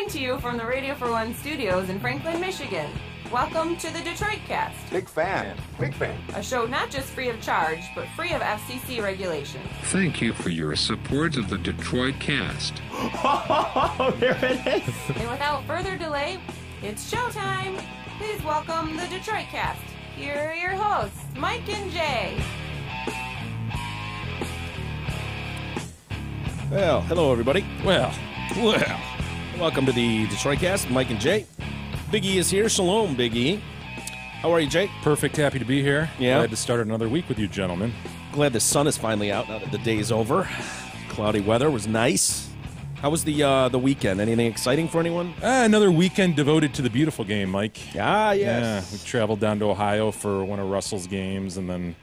Coming to you from the Radio for One studios in Franklin, Michigan. Welcome to the Detroit Cast. Big fan. Big fan. A show not just free of charge, but free of FCC regulations. Thank you for your support of the Detroit Cast. Oh, there it is. And without further delay, it's showtime. Please welcome the Detroit Cast. Here are your hosts, Mike and Jay. Well, hello, everybody. Well. Welcome to the Detroit Cast. Mike and Jay. Big E is here. Shalom, Big E. How are you, Jay? Perfect. Happy to be here. Yeah. Glad to start another week with you, gentlemen. Glad the sun is finally out now that the day's over. Cloudy weather was nice. How was the weekend? Anything exciting for anyone? Another weekend devoted to the beautiful game, Mike. Ah, yes. Yeah, we traveled down to Ohio for one of Russell's games, and then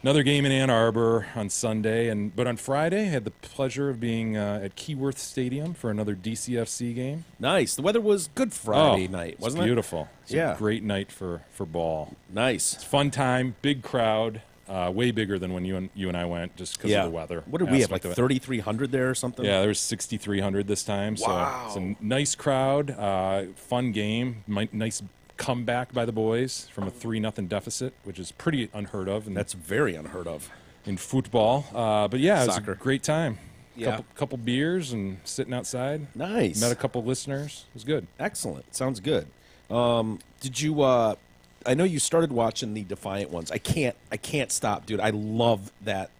another game in Ann Arbor on Sunday. But on Friday, I had the pleasure of being at Keyworth Stadium for another DCFC game. Nice. The weather was good Friday night, wasn't it? Beautiful. It's Yeah. a great night for ball. Nice. It's a fun time, big crowd, way bigger than when you and I went just because of the weather. What did we have, like aspect of it. 3,300 there or something? Yeah, there was 6,300 this time. Wow. So it's a nice crowd, fun game, nice comeback by the boys from a 3-0 deficit, which is pretty unheard of. And That's very unheard of. in football. But yeah, it was Soccer. a great time. Yeah. Couple beers and sitting outside. Nice. Met a couple listeners. It was good. Excellent. Sounds good. Did you? I know you started watching the Defiant Ones. I can't stop, dude. I love that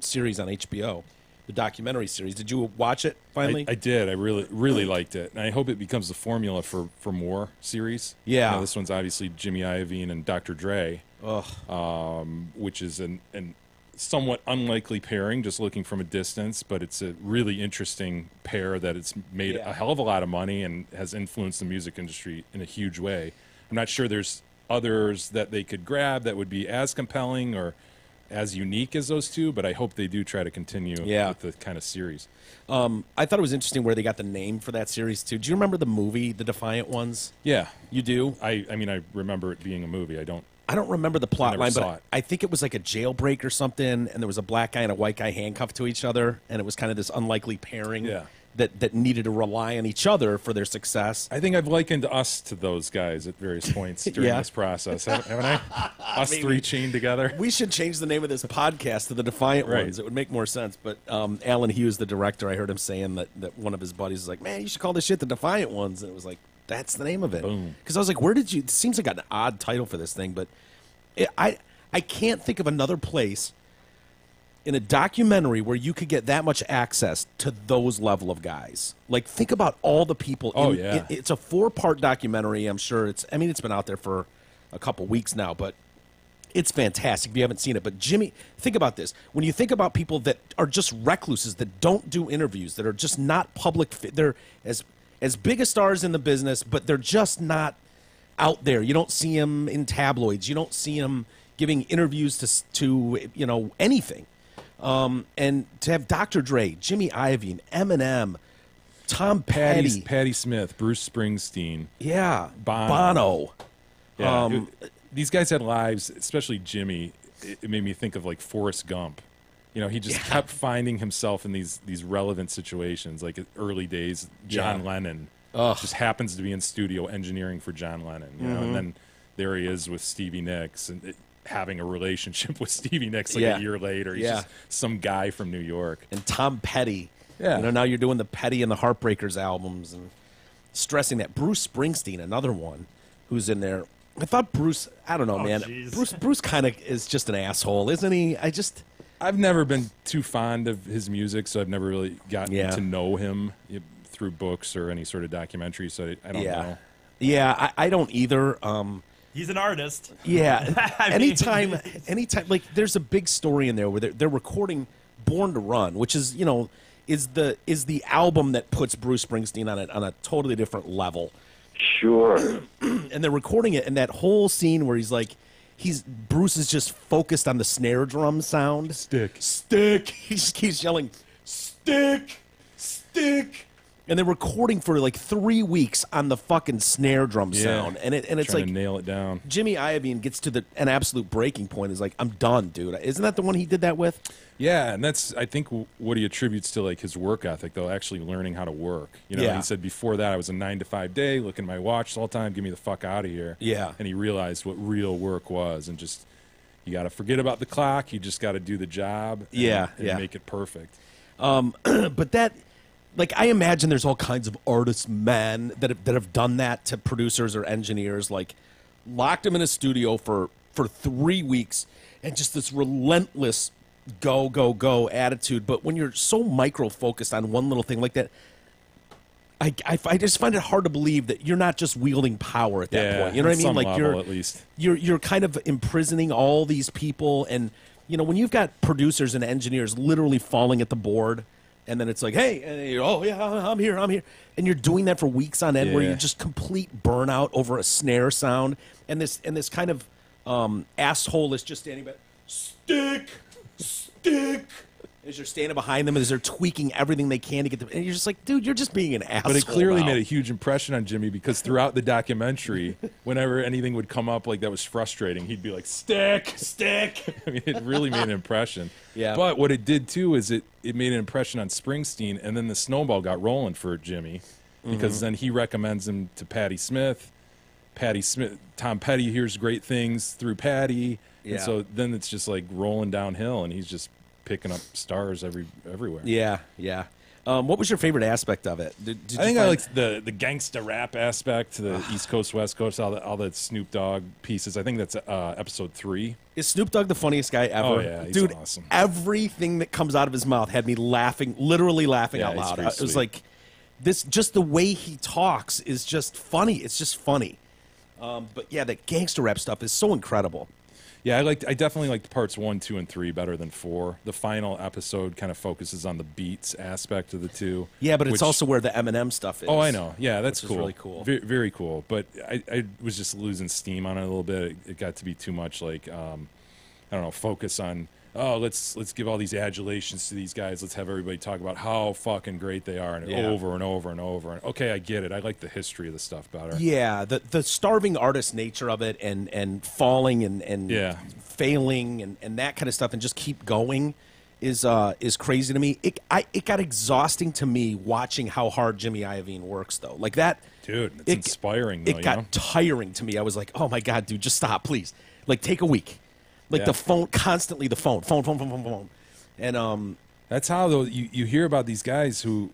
series on HBO, the documentary series. Did you watch it finally? I did. I really liked it, and I hope it becomes the formula for more series. Yeah. You know, this one's obviously Jimmy Iovine and Dr. Dre, Ugh. which is an somewhat unlikely pairing, just looking from a distance, but it's a really interesting pair that it's made Yeah. a hell of a lot of money and has influenced the music industry in a huge way. I'm not sure there's others that they could grab that would be as compelling or as unique as those two, but I hope they do try to continue with the kind of series. I thought it was interesting where they got the name for that series too. Do you remember the movie, The Defiant Ones? Yeah. You do? I mean, I remember it being a movie. I don't remember the plot never line, saw but it. I think it was like a jailbreak or something, and there was a black guy and a white guy handcuffed to each other, and it was kind of this unlikely pairing that needed to rely on each other for their success. I think I've likened us to those guys at various points during Yeah. this process, haven't I? Us three chained together. We should change the name of this podcast to The Defiant Right. Ones. It would make more sense. But Alan Hughes, the director, I heard him saying that one of his buddies was like, man, you should call this shit The Defiant Ones. And it was like, that's the name of it. Boom. Because I was like, where did you... It seems like an odd title for this thing, but I can't think of another place in a documentary where you could get that much access to those level of guys. Like, think about all the people. It's a 4-part documentary. I'm sure it's been out there for a couple weeks now, but it's fantastic if you haven't seen it. But Jimmy, think about this. When you think about people that are just recluses, that don't do interviews, that are just not public, they're as big as stars in the business, but they're just not out there. You don't see them in tabloids. You don't see them giving interviews to anything. And to have Dr. Dre, Jimmy Iovine, Eminem, Tom Petty, Patti Smith, Bruce Springsteen, Bono. Yeah, these guys had lives, especially Jimmy. It made me think of like Forrest Gump. You know, he just kept finding himself in these relevant situations. Like early days, John Lennon just happens to be in studio engineering for John Lennon. You know, and then there he is with Stevie Nicks and having a relationship with Stevie Nicks like a year later. He's just some guy from New York. And Tom Petty. Yeah. You know, now you're doing the Petty and the Heartbreakers albums and stressing that. Bruce Springsteen, another one who's in there. I thought Bruce, I don't know, man. Geez. Bruce kind of is just an asshole, isn't he? I've never been too fond of his music, so I've never really gotten to know him through books or any sort of documentary, so I don't know. Yeah, I don't either. He's an artist. Yeah. I mean- anytime, like there's a big story in there where they're recording Born to Run, which is, is the album that puts Bruce Springsteen on a totally different level. Sure. And they're recording it, and that whole scene where Bruce is just focused on the snare drum sound. Stick. He just keeps yelling, stick. And they're recording for like 3 weeks on the fucking snare drum sound, and it's trying like to nail it down. Jimmy Iovine gets to an absolute breaking point. Is like, I'm done, dude. Isn't that the one he did that with? Yeah, and that's, I think, what he attributes to like his work ethic, though, actually learning how to work. You know, Yeah. he said before that I was a 9-to-5 day, looking at my watch the whole time, get me the fuck out of here. Yeah. And he realized what real work was, and just, you got to forget about the clock. You just got to do the job. And make it perfect. But that, like, I imagine there's all kinds of artist men that have done that to producers or engineers, like locked them in a studio for 3 weeks and just this relentless go attitude. But when you're so micro focused on one little thing like that, I just find it hard to believe that you're not just wielding power at that point. You know what I mean? Some Like level, at least. you're kind of imprisoning all these people, and you know, when you've got producers and engineers literally falling at the board, and then it's like, hey, and you're, oh yeah, I'm here, and you're doing that for weeks on end, where Yeah. you're just complete burnout over a snare sound, and this kind of asshole is just standing back, stick, as you're standing behind them, as they're tweaking everything they can to get them, and you're just like, dude, you're just being an asshole. But it clearly now. made a huge impression on Jimmy, because throughout the documentary, whenever anything would come up like that was frustrating, he'd be like, stick. I mean, it really made an impression. Yeah. But what it did too is it made an impression on Springsteen, and then the snowball got rolling for Jimmy, because then he recommends him to Patti Smith. Tom Petty hears great things through Patti, Yeah. and so then it's just like rolling downhill, and he's just picking up stars everywhere. Yeah. What was your favorite aspect of it? Did I think you I find- liked the gangsta rap aspect, the East Coast, West Coast, all the Snoop Dogg pieces. I think that's episode 3. Is Snoop Dogg the funniest guy ever? Oh, yeah, he's dude. awesome. Everything that comes out of his mouth had me laughing, literally laughing Yeah, out he's loud. pretty It was sweet. like this. Just the way he talks is just funny. It's just funny. But yeah, that gangster rap stuff is so incredible. Yeah, I definitely liked parts 1, 2, and 3 better than 4. The final episode kind of focuses on the beats aspect of the two. Yeah, but it's which- also where the Eminem stuff is. Oh, I know. Yeah, that's which is cool. really cool. Very cool. But I was just losing steam on it a little bit. It got to be too much like, I don't know, focus on, oh, let's give all these adulations to these guys. Let's have everybody talk about how fucking great they are, and Yeah. over and over and over. And okay, I get it. I like the history of the stuff better. Yeah, the starving artist nature of it, and falling and Yeah. failing and that kind of stuff, and just keep going is crazy to me. It got exhausting to me watching how hard Jimmy Iovine works, though. Like that, Dude, it's inspiring, though, It got tiring to me. I was like, oh my god, dude, just stop, please. Like, take a week. Like Yeah. the phone, constantly the phone, and That's how, though, you hear about these guys who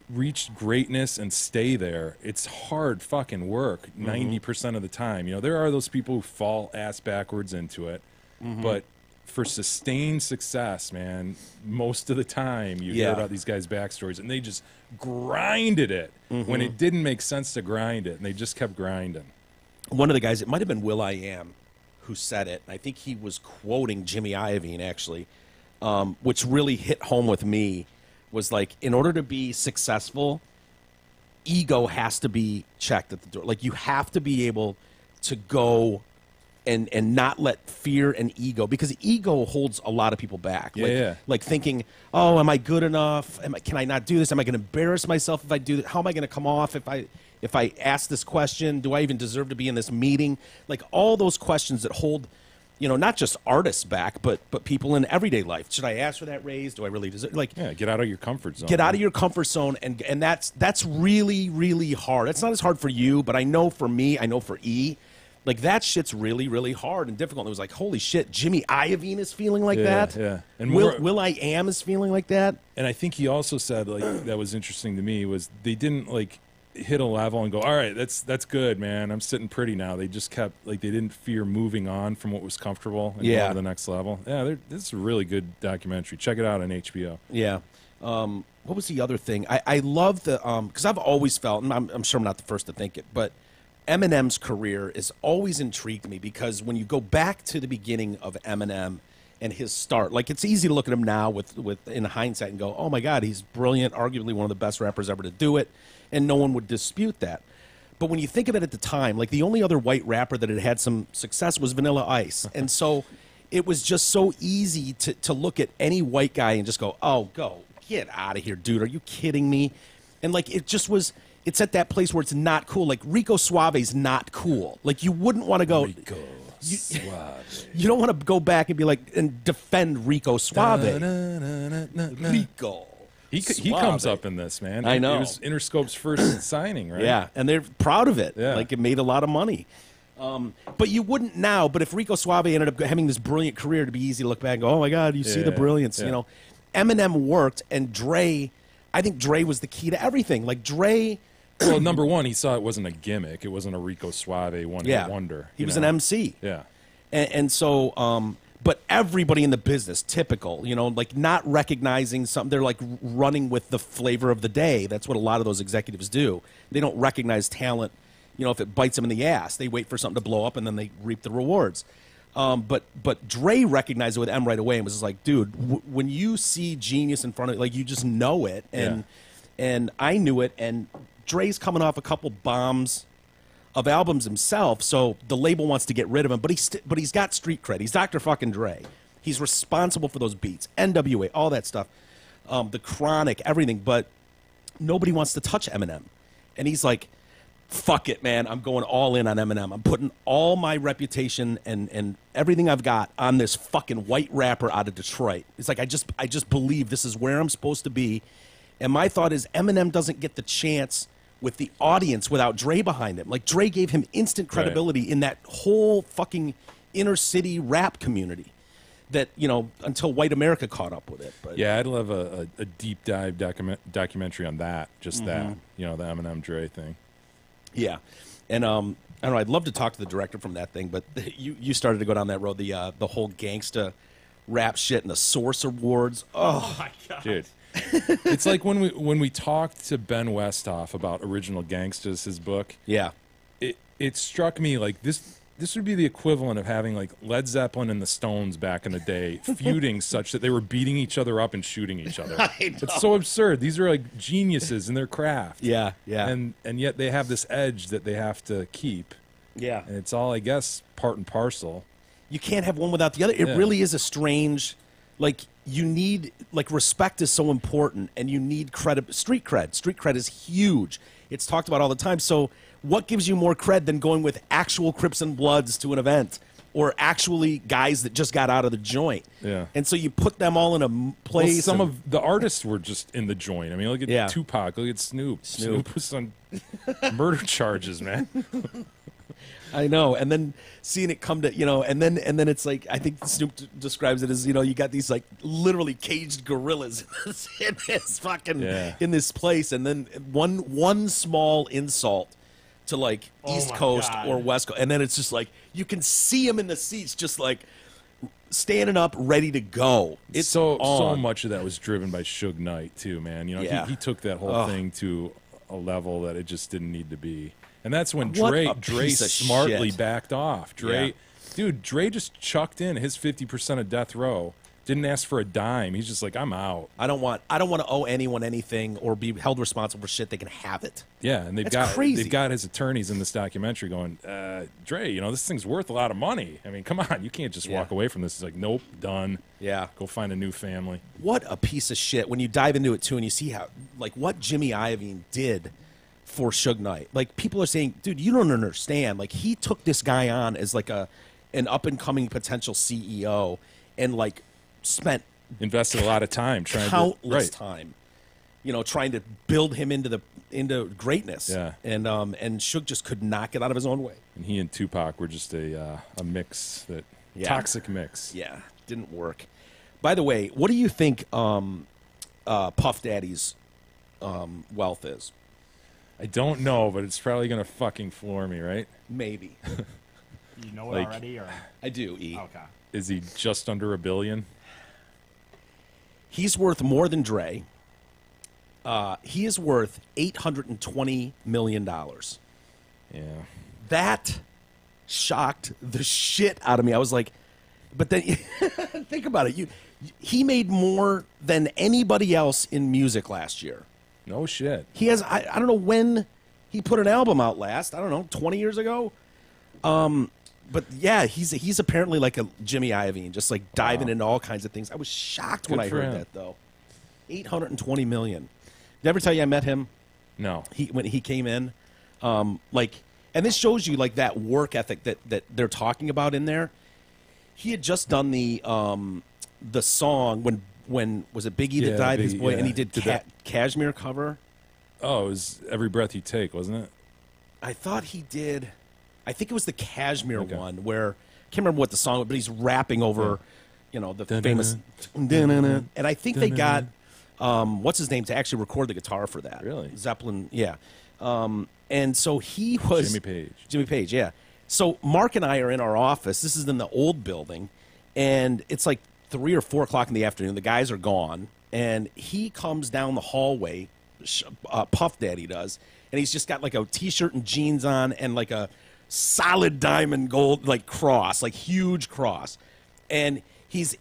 reach greatness and stay there. It's hard fucking work 90% of the time. You know, there are those people who fall ass backwards into it, but for sustained success, man, most of the time you hear Yeah. about these guys' backstories, and they just grinded it when it didn't make sense to grind it, and they just kept grinding. one of the guys, it might have been Will I Am, who said it. I think he was quoting Jimmy Iovine, actually, which really hit home with me. Was like, in order to be successful, ego has to be checked at the door. Like, you have to be able to go and not let fear and ego, because ego holds a lot of people back. Like, Yeah. like thinking, oh, am I good enough? Can I not do this? Am I going to embarrass myself if I do that? How am I going to come off if I ask this question? Do I even deserve to be in this meeting? Like, all those questions that hold, you know, not just artists back, but people in everyday life. Should I ask for that raise? Do I really deserve? Like, Yeah, get out of your comfort zone. get out of your comfort zone, and that's really, really hard. It's not as hard for you, but I know for me, I know for E, like, that shit's really, really hard and difficult. It was like, holy shit, Jimmy Iovine is feeling like that. Yeah. And Will I Am is feeling like that. And I think he also said, like, that was interesting to me, was they didn't like hit a level and go, all right, that's good, man, I'm sitting pretty now. They just kept, like, they didn't fear moving on from what was comfortable and Yeah. going to the next level. Yeah, this is a really good documentary. Check it out on HBO. Yeah. What was the other thing? I love the because I've always felt, and I'm sure I'm not the first to think it, but Eminem's career has always intrigued me, because when you go back to the beginning of Eminem and his start, like, it's easy to look at him now with in hindsight and go, oh my god, he's brilliant, arguably one of the best rappers ever to do it, and no one would dispute that. But when you think of it at the time, like, the only other white rapper that had some success was Vanilla Ice, and so it was just so easy to look at any white guy and just go, oh, get out of here, dude. Are you kidding me? And like it just was. It's at that place where it's not cool. Like Rico Suave's not cool. Like you wouldn't want to go. You don't want to go back and be like and defend Rico Suave. Rico. He comes up in this, man. I know. It was Interscope's first signing, right? Yeah, and they're proud of it. Yeah. Like it made a lot of money. But you wouldn't now. But if Rico Suave ended up having this brilliant career, it'd be easy to look back and go, "Oh my God, you see the brilliance." Yeah. You know, Eminem worked, and Dre. I think Dre was the key to everything. Like Dre. Well, number one, he saw it wasn't a gimmick. It wasn't a Rico Suave one-hit wonder. He was an MC. Yeah. And so, but everybody in the business, typical, you know, like not recognizing something. They're like running with the flavor of the day. That's what a lot of those executives do. They don't recognize talent. You know, if it bites them in the ass, they wait for something to blow up and then they reap the rewards. But Dre recognized it with M right away and was just like, dude, when you see genius in front of you, like you just know it. And I knew it. And Dre's coming off a couple bombs of albums himself, so the label wants to get rid of him. But he's got street cred. He's Dr. fucking Dre. He's responsible for those beats, NWA, all that stuff, the Chronic, everything. But nobody wants to touch Eminem, and he's like, "Fuck it, man! I'm going all in on Eminem. I'm putting all my reputation and everything I've got on this fucking white rapper out of Detroit." It's like I just believe this is where I'm supposed to be, and my thought is Eminem doesn't get the chance with the audience without Dre behind him. Like Dre gave him instant credibility in that whole fucking inner city rap community that, you know, until white America caught up with it. But yeah, I'd love a deep dive documentary on that, just that, you know, the Eminem Dre thing. Yeah. And I don't know, I'd love to talk to the director from that thing, but you started to go down that road, the whole gangsta rap shit and the Source Awards. Oh my God. Dude. It's like when we talked to Ben Westhoff about Original Gangsters, his book. Yeah. It struck me like this would be the equivalent of having like Led Zeppelin and the Stones back in the day feuding such that they were beating each other up and shooting each other. It's so absurd. These are like geniuses in their craft. Yeah, yeah. And yet they have this edge that they have to keep. Yeah. And it's all, I guess, part and parcel. You can't have one without the other. It really is a strange, like, you need, like, respect is so important, and you need street cred. Street cred is huge. It's talked about all the time. So what gives you more cred than going with actual Crips and Bloods to an event, or actually guys that just got out of the joint? Yeah. And so you put them all in a place. Well, some of the artists were just in the joint. I mean, look at Tupac. Look at Snoop. Snoop was on murder charges, man. I know, and then seeing it come to, you know, and then it's like, I think Snoop describes it as, you know, you got these like literally caged gorillas in this fucking in this place, and then one small insult to like East Coast or West Coast, and then it's just like you can see them in the seats, just like standing up, ready to go. It's so much of that was driven by Suge Knight too, man. You know, he took that whole thing to a level that it just didn't need to be. And that's when Dre smartly backed off. Dre just chucked in his 50% of Death Row. Didn't ask for a dime. He's just like, I'm out. I don't want to owe anyone anything or be held responsible for shit. They can have it. Yeah, and they've got his attorneys in this documentary going, Dre, you know, this thing's worth a lot of money. I mean, come on, you can't just walk away from this. He's like, nope, done. Yeah, go find a new family. What a piece of shit when you dive into it too, and you see how, like, what Jimmy Iovine did for Suge Knight. Like, people are saying, dude, you don't understand. Like, he took this guy on as like an up and coming potential CEO, and like invested a lot of time countless time, you know, trying to build him into greatness. Yeah. And Suge just could not get out of his own way. And he and Tupac were just a mix toxic mix. Yeah, didn't work. By the way, what do you think Puff Daddy's wealth is? I don't know, but it's probably going to fucking floor me, right? Maybe. You know it already? Or? I do, E. Okay. Is he just under $1 billion? He's worth more than Dre. He is worth $820 million. Yeah. That shocked the shit out of me. I was like, but then think about it. He made more than anybody else in music last year. No shit. He has, I don't know when he put an album out last. I don't know, 20 years ago? But yeah, he's apparently like a Jimmy Iovine, just like diving into all kinds of things. I was shocked when I heard that, though. $820 million. Did I ever tell you I met him? No. When he came in, like, and this shows you like that work ethic that they're talking about in there. He had just done the song when was it Biggie that died, his boy, and he did Cashmere cover. Oh, it was Every Breath You Take, wasn't it? I thought he did. I think it was the Cashmere one where I can't remember what the song was, but he's rapping over, the famous. And I think they got what's his name to actually record the guitar for that. Really? Zeppelin, yeah. And so he was Jimmy Page. Jimmy Page, yeah. So Mark and I are in our office. This is in the old building, and it's like 3 or 4 o'clock in the afternoon. The guys are gone, and he comes down the hallway. Puff Daddy does, and he's just got like a t-shirt and jeans on, and like a solid diamond gold like cross, like huge cross, and he's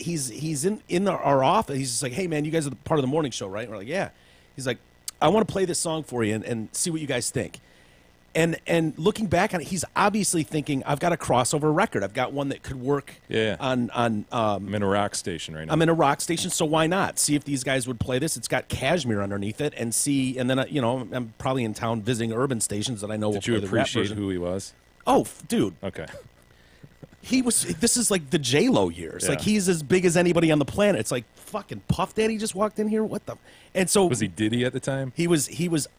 in our office. He's just like, hey man, you guys are part of the morning show, right? And we're like, yeah. He's like, I want to play this song for you and see what you guys think. And looking back on it, he's obviously thinking, I've got a crossover record. I've got one that could work. Yeah. On I'm in a rock station right now. I'm in a rock station, so why not see if these guys would play this? It's got Cashmere underneath it, and see. And then I'm probably in town visiting urban stations that I know. Did you appreciate who he was? Oh, dude. Okay. He was. This is like the J-Lo years. Yeah. Like he's as big as anybody on the planet. It's like fucking Puff Daddy just walked in here. What the? And so was he Diddy at the time? He was.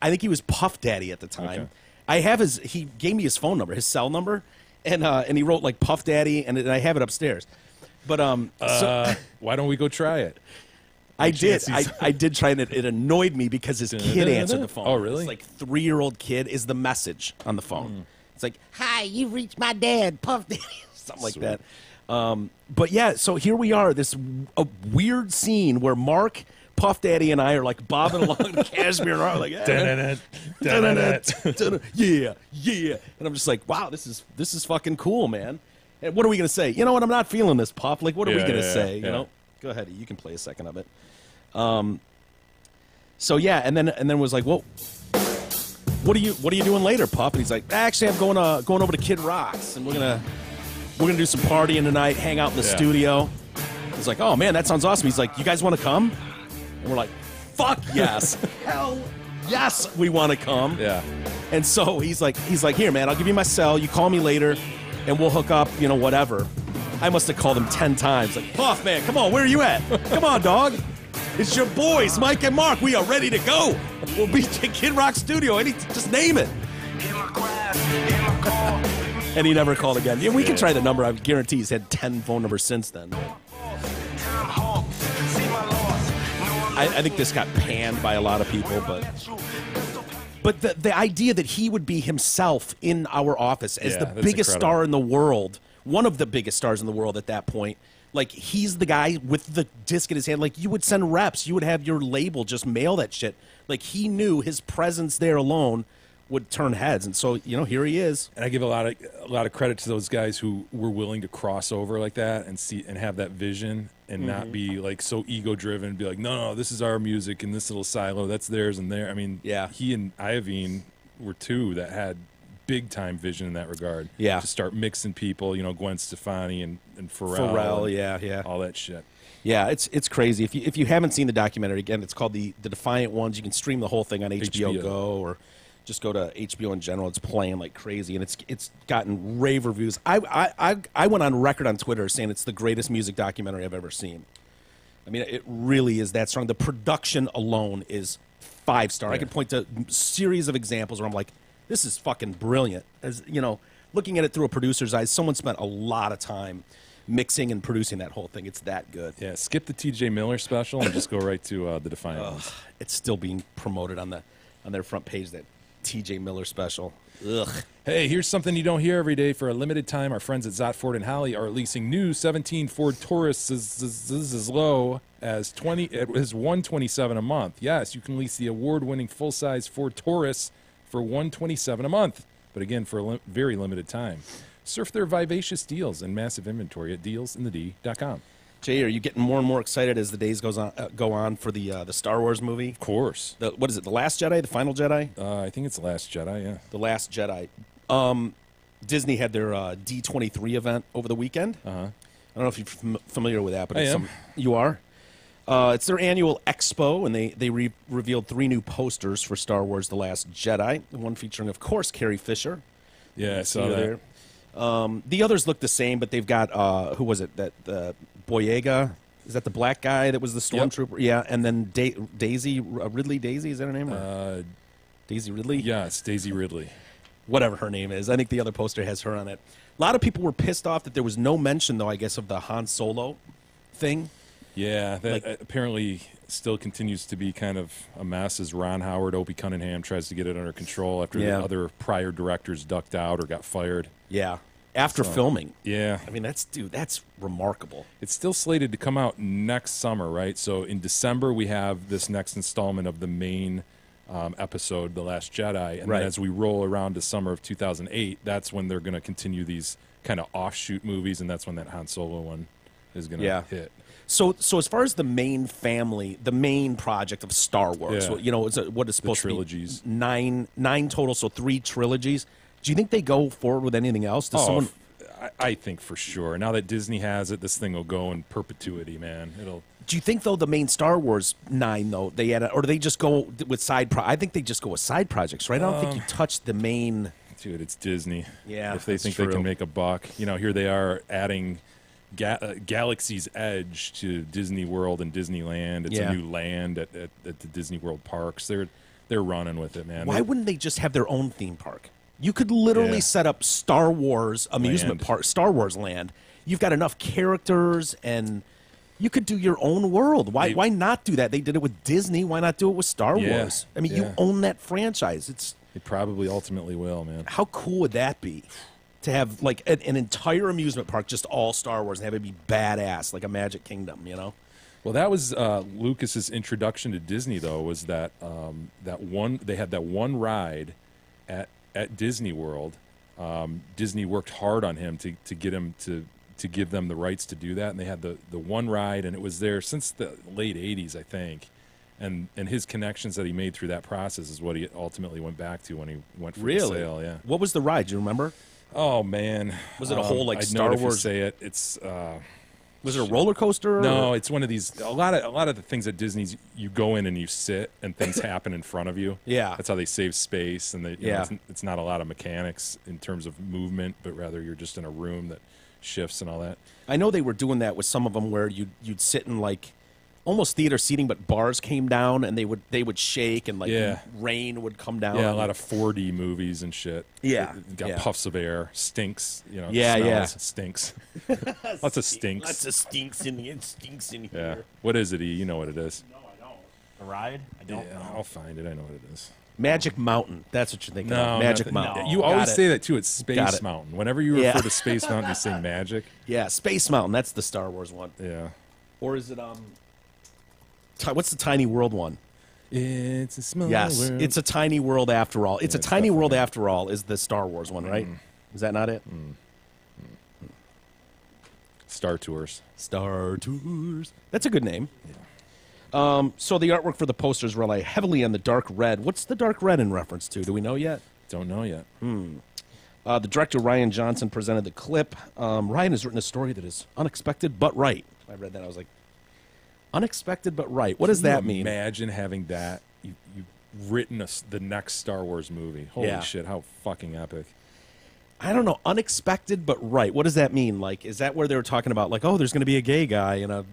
I think he was Puff Daddy at the time. Okay. I have his. He gave me his phone number, his cell number, and he wrote like Puff Daddy, and I have it upstairs. But so, why don't we go try it? I did. I did try, and it annoyed me because his kid answered the phone. Oh, really? This like 3-year-old kid is the message on the phone. It's like, "Hi, you've reached my dad, Puff Daddy," something like that. But yeah, so here we are. This weird scene where Mark, Puff Daddy, and I are like bobbing along the Cashmere and are like, yeah, yeah. And I'm just like, wow, this is fucking cool, man. And what are we gonna say? You know what? I'm not feeling this, Puff. Like, what are we gonna say? You know? Go ahead. You can play a second of it. So yeah, and then was like, well, what are you doing later, Puff? And he's like, actually, I'm going over to Kid Rock's, and we're gonna do some partying tonight, hang out in the studio. He's like, oh man, that sounds awesome. He's like, you guys want to come? And we're like, fuck yes, hell yes, we want to come. Yeah. And so he's like, here, man, I'll give you my cell. You call me later, and we'll hook up. Whatever. I must have called him 10 times. Like, Puff, man, come on, where are you at? Come on, dog. It's your boys, Mike and Mark. We are ready to go. We'll be at Kid Rock Studio. Just name it. And he never called again. Yeah, we can try the number. I guarantee he's had 10 phone numbers since then. I think this got panned by a lot of people, but the idea that he would be himself in our office as the biggest star in the world, one of the biggest stars in the world at that point, like he's the guy with the disc in his hand. Like you would send reps, you would have your label just mail that shit. Like he knew his presence there alone would turn heads, and so here he is. And I give a lot of credit to those guys who were willing to cross over like that and have that vision and not be like so ego driven. Be like, no, this is our music in this little silo. That's theirs and there. I mean, yeah. He and Iovine were two that had big time vision in that regard. Yeah, to start mixing people. Gwen Stefani and Pharrell. Pharrell, yeah, all that shit. Yeah, it's crazy. If you haven't seen the documentary, again, it's called the Defiant Ones. You can stream the whole thing on HBO Go or just go to HBO in general. It's playing like crazy, and it's gotten rave reviews. I went on record on Twitter saying it's the greatest music documentary I've ever seen. I mean, it really is that strong. The production alone is 5-star. Yeah. I can point to a series of examples where I'm like, this is fucking brilliant. As looking at it through a producer's eyes, someone spent a lot of time mixing and producing that whole thing. It's that good. Yeah, skip the TJ Miller special and just go right to the Defiant Ones. It's still being promoted on their front page, that TJ Miller special. Ugh. Hey, here's something you don't hear every day. For a limited time, our friends at Zott Ford and Holly are leasing new 17 Ford Taurus as low as $127 a month. Yes, you can lease the award-winning full-size Ford Taurus for $127 a month, but again, for a very limited time. Surf their vivacious deals and massive inventory at dealsinthed.com. Jay, are you getting more and more excited as the days go on for the Star Wars movie? Of course. What is it? The Last Jedi? The Final Jedi? I think it's The Last Jedi. Yeah. The Last Jedi. Disney had their D23 event over the weekend. Uh-huh. I don't know if you're familiar with that, but I am. You are. It's their annual expo, and they revealed 3 new posters for Star Wars The Last Jedi. The one featuring, of course, Carrie Fisher. Yeah, I saw See her that. there. The others look the same, but they've got, who was it? That Boyega? Is that the black guy that was the stormtrooper? Yeah, and then Daisy, Ridley Daisy, is that her name? Daisy Ridley? Yeah, it's Daisy Ridley. Whatever her name is. I think the other poster has her on it. A lot of people were pissed off that there was no mention, though, I guess, of the Han Solo thing. Yeah, that apparently still continues to be kind of a mess as Ron Howard, Opie Cunningham tries to get it under control after the other prior directors ducked out or got fired. Yeah, after filming. Yeah. I mean, that's remarkable. It's still slated to come out next summer, right? So in December, we have this next installment of the main episode, The Last Jedi. And then as we roll around to summer of 2008, that's when they're going to continue these kind of offshoot movies, and that's when that Han Solo one is going to hit. So as far as the main family, the main project of Star Wars, you know, what is supposed trilogies. to be nine total, so 3 trilogies. Do you think they go forward with anything else? Does someone? I think for sure. Now that Disney has it, this thing will go in perpetuity, man. It'll. Do you think though the main Star Wars 9 though they had, or do they just go with side? I think they just go with side projects, right? I don't think you touch the main. Dude, it's Disney. Yeah, if they think they can make a buck, you know, here they are adding Galaxy's Edge to Disney World and Disneyland. It's a new land at the Disney World parks. They're running with it, man. Why wouldn't they just have their own theme park? You could literally set up Star Wars amusement park, Star Wars Land. You've got enough characters, and you could do your own world. Why not do that? They did it with Disney. Why not do it with Star Wars? I mean, you own that franchise. They probably ultimately will, man. How cool would that be? To have like an entire amusement park just all Star Wars and have it be badass, like a Magic Kingdom, you know? Well, that was Lucas's introduction to Disney, though. Was that they had that one ride at Disney World. Disney worked hard on him to get him to give them the rights to do that, and they had the one ride, and it was there since the late '80s, I think. And his connections that he made through that process is what he ultimately went back to when he went for the sale. Yeah. What was the ride? Do you remember? Oh man, was it a whole like I'd Star know it if Wars? you say it. It's was it a roller coaster? No, it's one of these. A lot of the things at Disney's, you go in and you sit, and things happen in front of you. Yeah, that's how they save space, and you know, it's not a lot of mechanics in terms of movement, but rather you're just in a room that shifts and all that. I know they were doing that with some of them where you'd sit in like almost theater seating, but bars came down and they would shake and like rain would come down. Yeah, a lot of 4D movies and shit. Yeah, it got puffs of air, stinks. You know, stinks. Lots of stinks. Lots of stinks in here. Yeah. What is it? You know what it is? No, I don't. The ride? I don't know. I'll find it. I know what it is. Magic Mountain. That's what you're thinking of. Magic Mountain. No. You always say that too. It's Space Mountain. Whenever you refer to Space Mountain, you say Magic. Yeah, Space Mountain. That's the Star Wars one. Yeah. Or is it what's the Tiny World one? It's a small world. It's a tiny world after all. It's a tiny world after all is the Star Wars one, right? Is that not it? Star Tours. Star Tours. That's a good name. Yeah. So the artwork for the posters rely heavily on the dark red. What's the dark red in reference to? Do we know yet? Don't know yet. The director, Ryan Johnson, presented the clip. Ryan has written a story that is unexpected but right. I read that. I was like, unexpected but right. What does that mean? Imagine having that. You've written the next Star Wars movie. Holy shit, how fucking epic. I don't know. Unexpected but right. What does that mean? Like, is that where they were talking about, like, oh, there's going to be a gay guy and a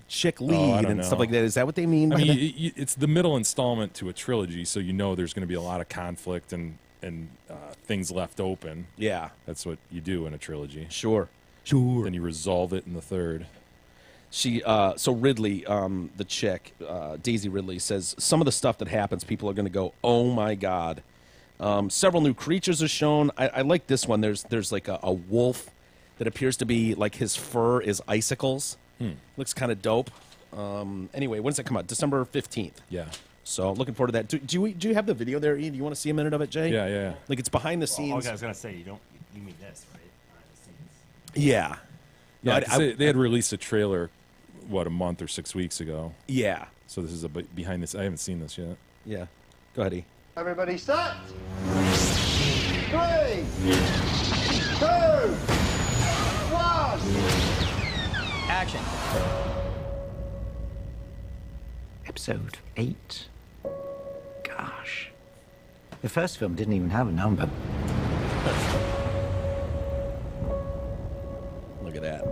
chick lead and stuff like that? Is that what they mean? I mean, it's the middle installment to a trilogy, so you know there's going to be a lot of conflict and things left open. Yeah. That's what you do in a trilogy. Sure. Then you resolve it in the third. So Ridley, the chick, Daisy Ridley, says some of the stuff that happens, people are going to go, oh my God. Several new creatures are shown. I like this one. There's like a wolf that appears to be like his fur is icicles. Looks kind of dope. Anyway, when does that come out? December 15th. Yeah. So looking forward to that. Do you have the video there, Ian? Do you want to see a minute of it, Jay? Yeah. Like it's behind the scenes. Okay, I was gonna say you mean this, right? Behind the scenes. Yeah. Yeah, they had released a trailer, a month or 6 weeks ago. Yeah. So this is a behind this. I haven't seen this yet. Yeah. Go ahead, E. Everybody set. 3, 2, 1. Action. episode 8. Gosh. The first film didn't even have a number. Look at that.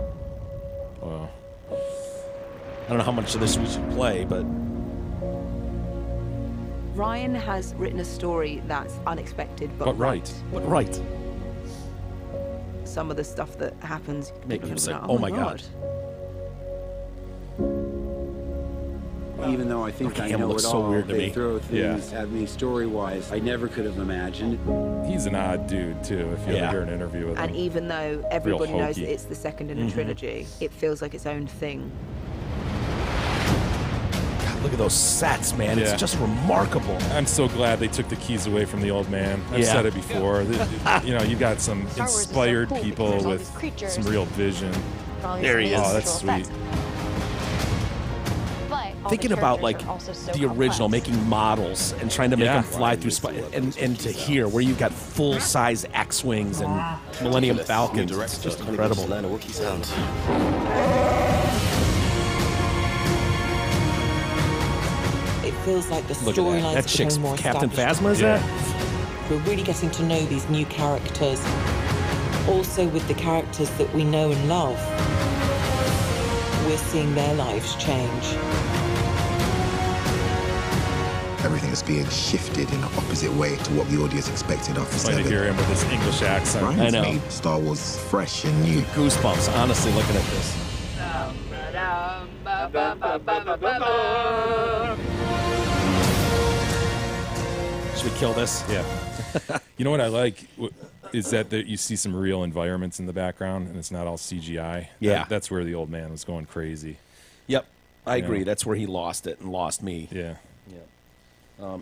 Wow. I don't know how much of this we should play, but Ryan has written a story that's unexpected, but right. but right. Some of the stuff that happens, Making him people say, are like, "Oh my God." Even though I think I Cam know looks it so all, weird to they me. throw things Yeah. at me story-wise I never could have imagined. He's an odd dude too. If you Yeah. ever hear an interview with And him, even though everybody knows hokey. that it's the second in a trilogy, it feels like its own thing. God, look at those sets, man. Yeah. It's just remarkable. I'm so glad they took the keys away from the old man. I've Yeah. said it before. You know, you got some Star Wars is so inspired cool because people there's all with these creatures. some real vision. There he is. Oh, that's sweet. Thinking about like the original, making models and trying to make Yeah. them fly through and to here where you've got full size X-wings and Millennium Falcons. It's just incredible. It feels like the Look at that. storylines That chick's becoming more Captain established. Phasma, is Yeah. that? We're really getting to know these new characters. Also with the characters that we know and love, we're seeing their lives change. Everything is being shifted in an opposite way to what the audience expected after Funny to 7. hear him with his English accent. Right? I It's know. made Star Wars fresh and new. Goosebumps, honestly, looking at this. Should we kill this? Yeah. You know what I like is that you see some real environments in the background, and it's not all CGI. Yeah. That's where the old man was going crazy. Yep, I Yeah. agree. That's where he lost it and lost me. Yeah.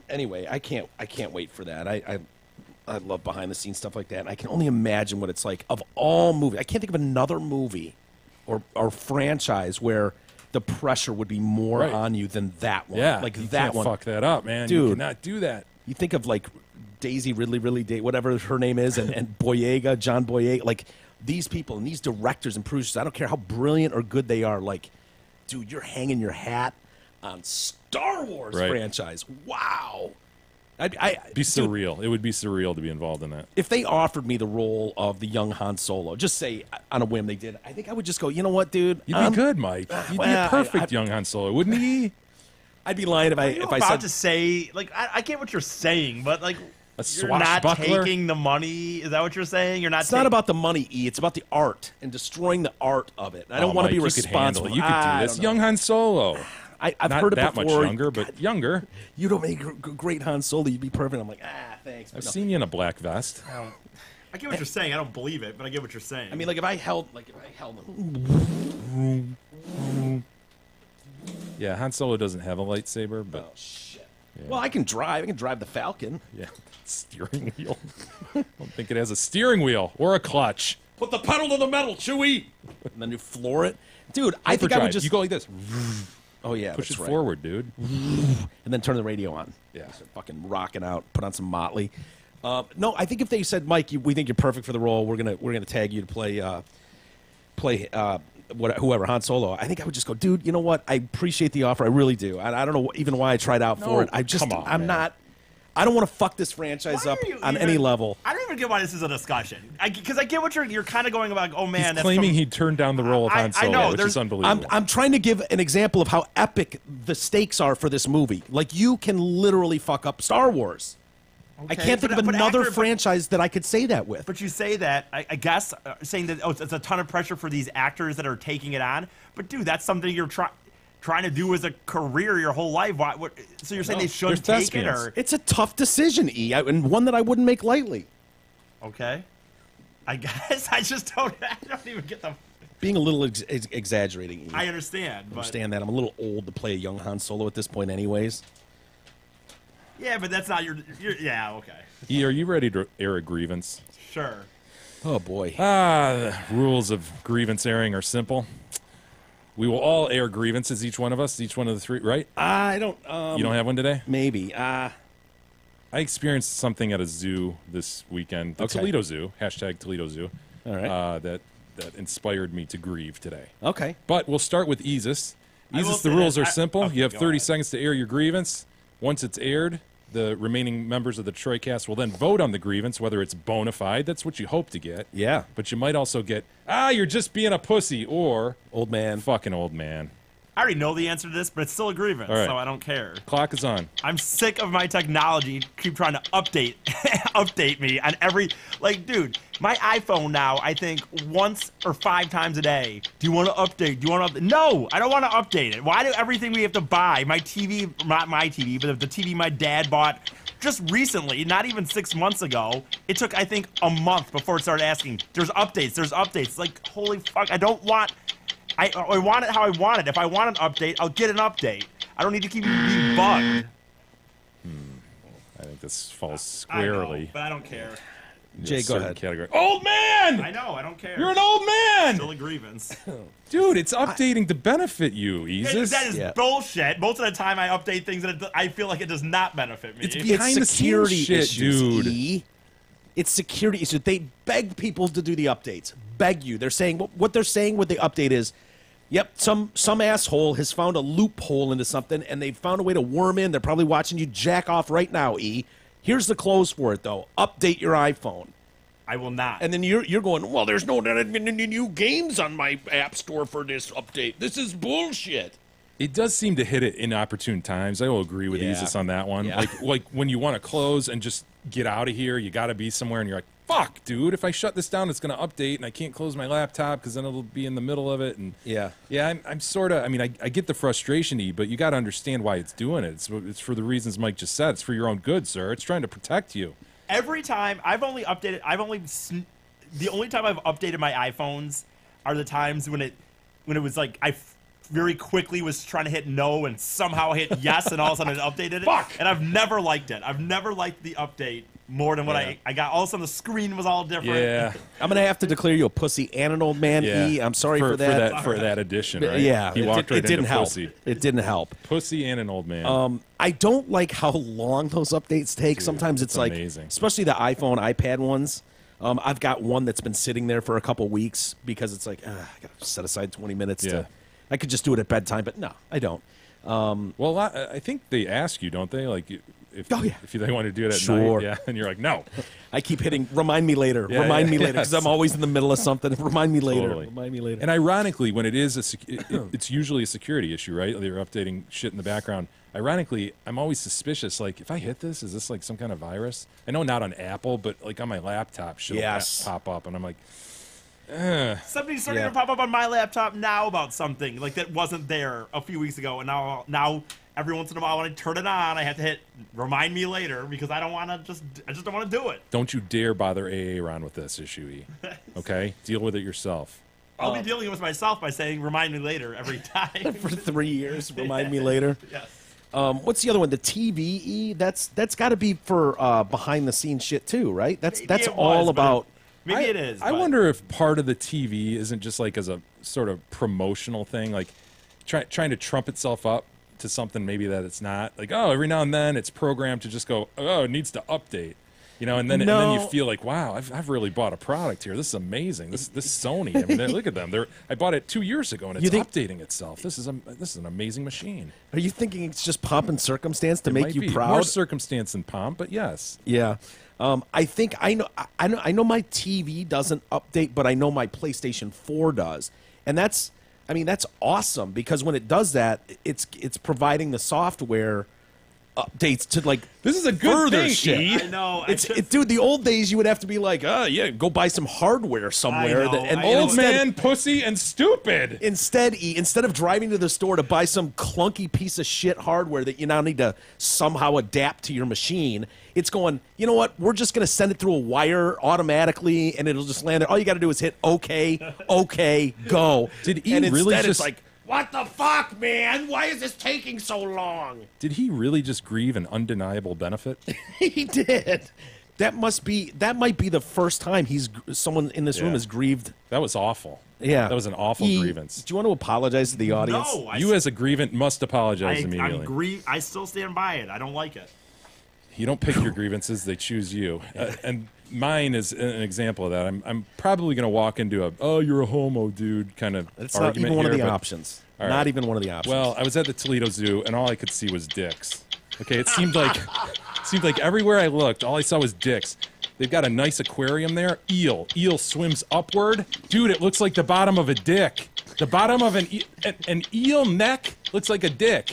Anyway, I can't wait for that. I love behind the scenes stuff like that. And I can only imagine what it's like. Of all movies, I can't think of another movie or franchise where the pressure would be more Right. on you than that one. Yeah. like you that can't one. fuck that up, man. Dude. You cannot do that. You think of like Daisy Ridley, whatever her name is, and Boyega, John Boyega, like these people and these directors and producers. I don't care how brilliant or good they are. Like, dude, you're hanging your hat on Star Wars Right. franchise. Wow. Be dude, surreal. It would be surreal to be involved in that. if they offered me the role of the young Han Solo, just say on a whim they did, I think I would just go, you know what, dude? You'd be good, Mike. You'd be well, a perfect young Han Solo, wouldn't he? I'd be lying if I about said to say, like, I get what you're saying, but like, A you're not swashbuckler? taking the money. Is that what you're saying? You're not. it's not about the money, E. It's about the art and destroying the art of it. I don't Oh, want to Mike, be you could handle responsible. it. You could I do this. don't know. Young Han Solo. I've Not heard it that before. much younger, but younger. You don't make great Han Solo. You'd be perfect. I'm like, thanks. I've No. seen you in a black vest. I get what you're saying. I don't believe it, but I get what you're saying. I mean, like if I held them. Yeah, Han Solo doesn't have a lightsaber, but Oh shit. Well, I can drive. I can drive the Falcon. yeah, steering wheel. I don't think it has a steering wheel or a clutch. Put the pedal to the metal, Chewie. And then you floor it, dude. I think I would just You go like this. Oh yeah, Push that's it right. forward, dude. and then turn the radio on. Yeah. Start fucking rocking out. Put on some Motley. No, I think if they said, Mike, we think you're perfect for the role. We're gonna tag you to play whoever Han Solo. I think I would just go, dude. You know what? I appreciate the offer. I really do. I don't know even why I tried out for it. I just come on, I'm man. not. I don't want to fuck this franchise Why up are you on even- any level. I don't even get why this is a discussion. Because I get what you're kind of going about. Like, oh man, He's that's claiming from- he turned down the role of Han Solo, I know, which there's- is unbelievable. I'm trying to give an example of how epic the stakes are for this movie. Like you can literally fuck up Star Wars. I Okay, can't think but- of but another actor- but- franchise that I could say that with. But you say that, I guess, saying that it's a ton of pressure for these actors that are taking it on. But dude, that's something you're trying to do as a career your whole life. So you're saying they shouldn't they're take it, thespians. or It's a tough decision, E, and one that I wouldn't make lightly. okay? I guess I just don't. I don't even get the. Being a little exaggerating, E. I understand, but understand that. I'm a little old to play a young Han Solo at this point, anyways. yeah, but that's not your. Yeah, okay, E, are you ready to air a grievance? sure. Oh boy. The rules of grievance airing are simple. We will all air grievances, each one of us, each one of the three, right? I don't. You don't have one today? Maybe. I experienced something at a zoo this weekend, the Okay. Toledo Zoo, hashtag Toledo Zoo, All right. that inspired me to grieve today. Okay. But we'll start with Isis, The rules are simple. You have 30 seconds to air your grievance. Once it's aired, the remaining members of the Detroit cast will then vote on the grievance, whether it's bona fide. That's what you hope to get. Yeah. But you might also get, you're just being a pussy, or old man. Fucking old man. I already know the answer to this, but it's still a grievance, All right. so I don't care. Clock is on. I'm sick of my technology keep trying to update me on every, like, dude, my iPhone now, I think once or 5 times a day. Do you want to update? Do you want to update? No, I don't want to update it. Why do everything we have to buy? My TV, not my TV, but the TV my dad bought just recently, not even 6 months ago, it took, I think, a month before it started asking, there's updates. Like, holy fuck, I don't want... I want it how I want it. If I want an update, I'll get an update. I don't need to keep being bugged. I think this falls squarely. I know, but I don't care. Jay, go ahead. Category. Old man! I know, I don't care. You're an old man! Still a grievance. Dude, it's updating to benefit you, Easus. That is bullshit. Most of the time I update things that I feel like it does not benefit me. It's behind the security scenes shit, issues, dude. E. It's security issues. They beg people to do the updates. Beg you. They're saying what they're saying with the update is, yep, some asshole has found a loophole into something, and they've found a way to worm in. They're probably watching you jack off right now, E. Here's the close for it, though. Update your iPhone. I will not. And then you're going, well, there's no new games on my app store for this update. This is bullshit. It does seem to hit it in opportune times. I will agree with Isis on that one. Yeah. Like when you want to close and just get out of here, you got to be somewhere, and you're like, fuck, dude, if I shut this down, it's going to update, and I can't close my laptop because then it'll be in the middle of it. And I'm sort of, I mean, I get the frustration, E, but you got to understand why it's doing it. It's for the reasons Mike just said. It's for your own good, sir. It's trying to protect you. Every time the only time I've updated my iPhones are the times when it was like I very quickly was trying to hit no and somehow hit yes, and all of a sudden it updated it. Fuck! And I've never liked it. I've never liked the update more than what I got. All of a sudden the screen was all different. Yeah. I'm going to have to declare you a pussy and an old man, E. I'm sorry for that. For that addition, right? Yeah. He walked right it didn't into help. pussy. It didn't help. Pussy and an old man. I don't like how long those updates take. Dude, sometimes it's like, amazing. Especially the iPhone, iPad ones. I've got one that's been sitting there for a couple weeks because it's like, I got to set aside 20 minutes to... I could just do it at bedtime, but no, I don't. Well, I think they ask you, don't they? Like, if they want to do it at Sure. night, and you're like, no. I keep hitting, remind me later, remind me later, because I'm always in the middle of something. Remind me later, Totally. remind me later. And ironically, when it is it's usually a security issue, right? They're updating shit in the background. Ironically, I'm always suspicious. Like, if I hit this, is this like some kind of virus? I know not on Apple, but like on my laptop, she'll pop up, and I'm like, Something's starting to pop up on my laptop now about something like that wasn't there a few weeks ago, and now every once in a while when I turn it on, I have to hit remind me later because I just don't want to do it. Don't you dare bother Aaron with this issue, E. Okay, deal with it yourself. I'll be dealing with myself by saying remind me later every time for 3 years. Remind me later. Yes. What's the other one? The TVE. That's got to be for behind the scenes shit too, right? That's all about. Maybe it is. I wonder if part of the TV isn't just like as a sort of promotional thing, like trying to trump itself up to something maybe that it's not. Like, oh, every now and then it's programmed to just go, oh, it needs to update. You know, and then you feel like, wow, I've really bought a product here. This is amazing. This Sony. I mean, look at them. I bought it 2 years ago, and it's updating itself. This is an amazing machine. Are you thinking it's just pomp and circumstance to It make might you be. proud? More circumstance than pomp, but yes. Yeah. I think I know my TV doesn't update, but I know my PlayStation 4 does, and that's awesome because when it does that, it's providing the software updates to like this is a good thing. Shit. I know. Dude, the old days you would have to be like, go buy some hardware somewhere. Old man, pussy, and stupid. Instead of driving to the store to buy some clunky piece of shit hardware that you now need to somehow adapt to your machine, it's going, you know what? We're just going to send it through a wire automatically, and it'll just land there. All you got to do is hit OK, go. Did he and really instead just... it's like, what the fuck, man? Why is this taking so long? Did he really just grieve an undeniable benefit? He did. That might be the first time someone in this room has grieved. That was awful. Yeah. That was an awful grievance. Do you want to apologize to the audience? No. You as a grievant must apologize immediately. I still stand by it. I don't like it. You don't pick your grievances; they choose you. And mine is an example of that. I'm probably going to walk into a "oh, you're a homo, dude" kind of It's argument not even one of here, the but- options. All Not right. even one of the options. Well, I was at the Toledo Zoo, and all I could see was dicks. Okay, it seemed like everywhere I looked, all I saw was dicks. They've got a nice aquarium there. Eel swims upward. Dude, it looks like the bottom of a dick. The bottom of an eel neck looks like a dick.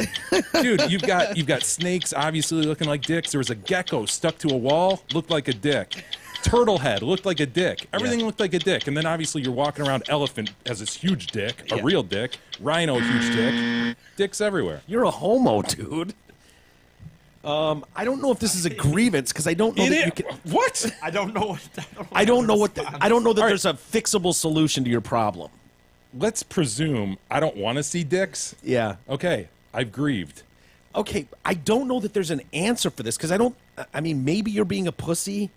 Dude, you've got snakes obviously looking like dicks. There was a gecko stuck to a wall, looked like a dick. Turtle head looked like a dick. Everything looked like a dick. And then obviously you're walking around. Elephant has this huge dick, a real dick. Rhino, huge dick. Dicks everywhere. You're a homo, dude. I don't know if this is a grievance because I don't know that you can. What? I don't know. I don't know that there's a fixable solution to your problem. Let's presume I don't want to see dicks. Yeah. Okay, I've grieved. Okay, I don't know that there's an answer for this because I mean, maybe you're being a pussy.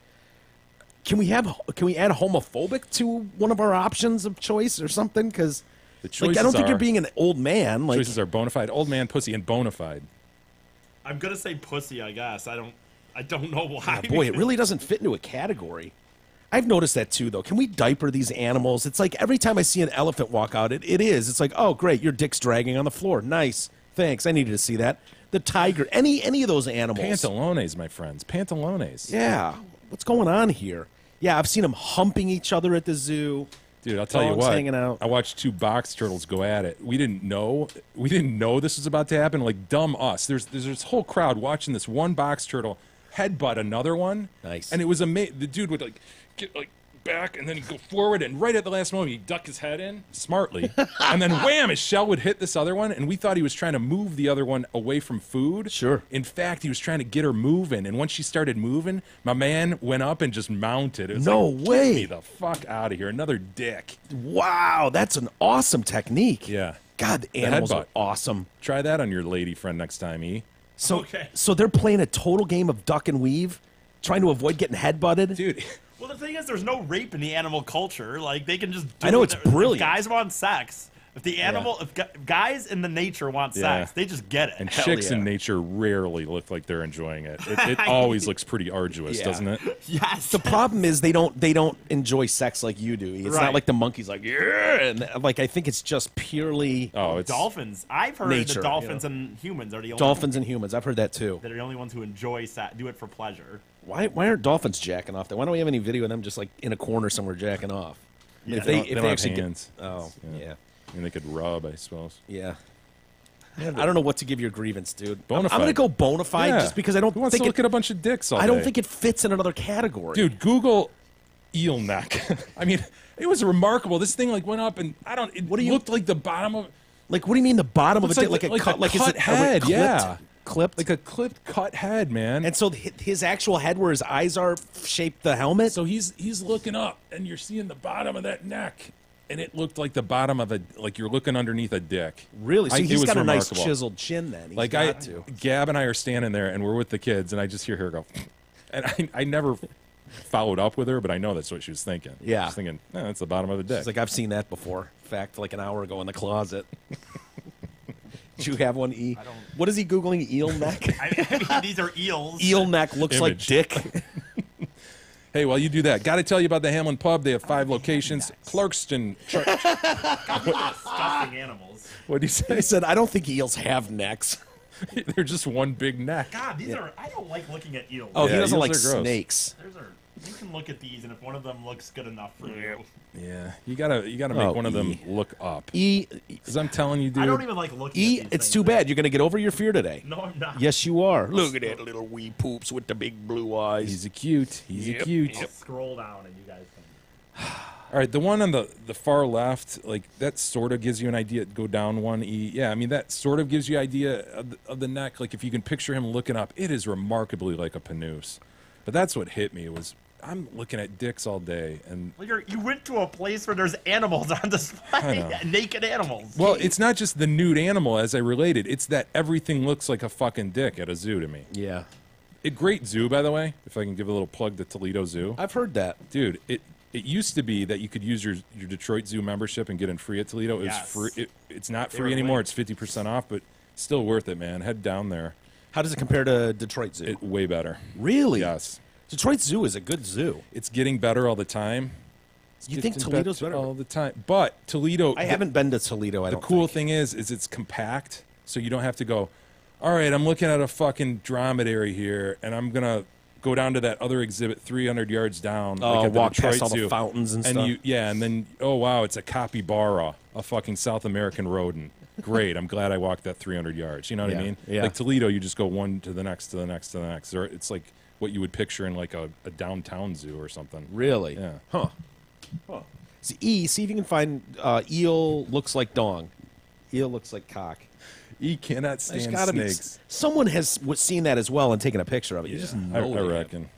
Can we add homophobic to one of our options of choice or something? Because The choices I don't think are- you're being an old man. Like, Choices are bona fide, old man, pussy, and bona fide. I'm gonna say pussy. I guess I don't know why. yeah, boy, it really doesn't fit into a category. I've noticed that too, though. Can we diaper these animals? It's like every time I see an elephant walk out, it is. It's like, oh, great, your dick's dragging on the floor. Nice, thanks. I needed to see that. The tiger, any of those animals. Pantalones, my friends, pantalones. Yeah, what's going on here? Yeah, I've seen them humping each other at the zoo. Dude, I'll tell you Dogs what. hanging out. I watched two box turtles go at it. We didn't know this was about to happen. Like dumb us. There's this whole crowd watching this one box turtle headbutt another one. Nice. And it was amazing. The dude would like get like back and then he'd go forward, and right at the last moment he'd duck his head in smartly, and then wham, his shell would hit this other one, and we thought he was trying to move the other one away from food. Sure. In fact, he was trying to get her moving, and once she started moving, my man went up and just mounted. It was No like, way. Get me the fuck out of here. Another dick. Wow, that's an awesome technique. Yeah. God, the animals are headbutt. awesome. Try that on your lady friend next time, E. So, Okay. so they're playing a total game of duck and weave, trying to avoid getting headbutted. Dude. Well, the thing is, there's no rape in the animal culture. Like they can just. Do I know, what it's if brilliant. guys want sex. If the animal, if guys in the nature want Yeah. sex, they just get it. And Hell chicks in yeah. nature rarely look like they're enjoying it. It always looks pretty arduous, Yeah. doesn't it? Yes. The problem is they don't enjoy sex like you do. It's not Right. like the monkey's like, yeah, and like I think it's just purely Oh, it's dolphins. I've heard nature, that dolphins you know. and humans are the only dolphins and humans. I've heard that too. that are the only ones who enjoy do it for pleasure. Why aren't dolphins jacking off? Why don't we have any video of them just like in a corner somewhere jacking off? I mean, Yeah. if They they don't- if they they don't actually have get hands. oh yeah. I mean, they could rub, I suppose. Yeah. I don't know what to give your grievance, dude. Bona I'm going to fide. go bona fide Yeah. just because I don't Who wants think to look at a bunch of dicks all I don't day? think it fits in another category. Dude, Google eel neck. I mean, it was remarkable. This thing like went up, and it looked like the bottom of Like, what do you mean the bottom of Looks it? like- Like a like cut? a Like is cut it head, clipped? yeah. Clipped? like a clipped cut head, man. And so his actual head, where his eyes are, shaped the helmet. So he's looking up, and you're seeing the bottom of that neck, and it looked like the bottom of like you're looking underneath a dick. Really? So it he's was got a nice remarkable. chiseled chin. Then he's Like got to. Gab and I are standing there, and we're with the kids, and I just hear her go, and I never followed up with her, but I know that's what she was thinking. Yeah. She's thinking, that's the bottom of the dick. She's like, I've seen that before. In fact, like an hour ago in the closet. Did you have one, E? What is he Googling? Eel neck? I mean, these are eels. Eel neck looks like Image. dick. Hey, while you do that, got to tell you about the Hamlin Pub. They have 5 locations. Clarkston. Disgusting animals. What do you say? He said, I don't think eels have necks. They're just one big neck. God, these are. I don't like looking at eels. Oh, Yeah, he doesn't eels like are gross. snakes. You can look at these, and if one of them looks good enough for you, Yeah, you gotta make Oh, one of them E. look up. E, Because I'm telling you, dude. I don't even like looking. E, at these it's things. too bad. You're going to get over your fear today. No, I'm not. Yes, you are. Look at that little wee poops with the big blue eyes. He's a cute. He's a cute. I'll scroll down, and you guys can. All right, the one on the far left, like that sort of gives you an idea. Go down one E. Yeah, I mean that sort of gives you idea of the neck. Like if you can picture him looking up, it is remarkably like a panoose. But that's what hit me was I'm looking at dicks all day, and Well, you went to a place where there's animals on I display, know. naked animals. well, it's not just the nude animal as I related. It's that everything looks like a fucking dick at a zoo to me. Yeah. A great zoo, by the way. If I can give a little plug to Toledo Zoo. I've heard that. Dude, it used to be that you could use your Detroit Zoo membership and get in free at Toledo. It was Yes. free. It's not They free were anymore. linked. It's 50% off, but still worth it, man. Head down there. How does it compare to Detroit Zoo? Way better. Really? Yes. Detroit Zoo is a good zoo. It's getting better all the time. You think Toledo's better? All the time. But Toledo... I haven't been to Toledo, The cool thing is it's compact, so you don't have to go, all right, I'm looking at a fucking dromedary here, and I'm going to go down to that other exhibit 300 yards down. Oh, like at the walk Detroit past all Zoo. the fountains and stuff. And then, oh, wow, it's a capybara, a fucking South American rodent. Great, I'm glad I walked that 300 yards. You know what I mean? Yeah. Like Toledo, you just go one to the next, to the next, to the next. Or it's like what you would picture in like a downtown zoo or something. Really? Yeah. Huh. See if you can find eel looks like dong. Eel looks like cock. E cannot There's stand gotta snakes. Someone has seen that as well and taken a picture of it. You just know I they have. reckon.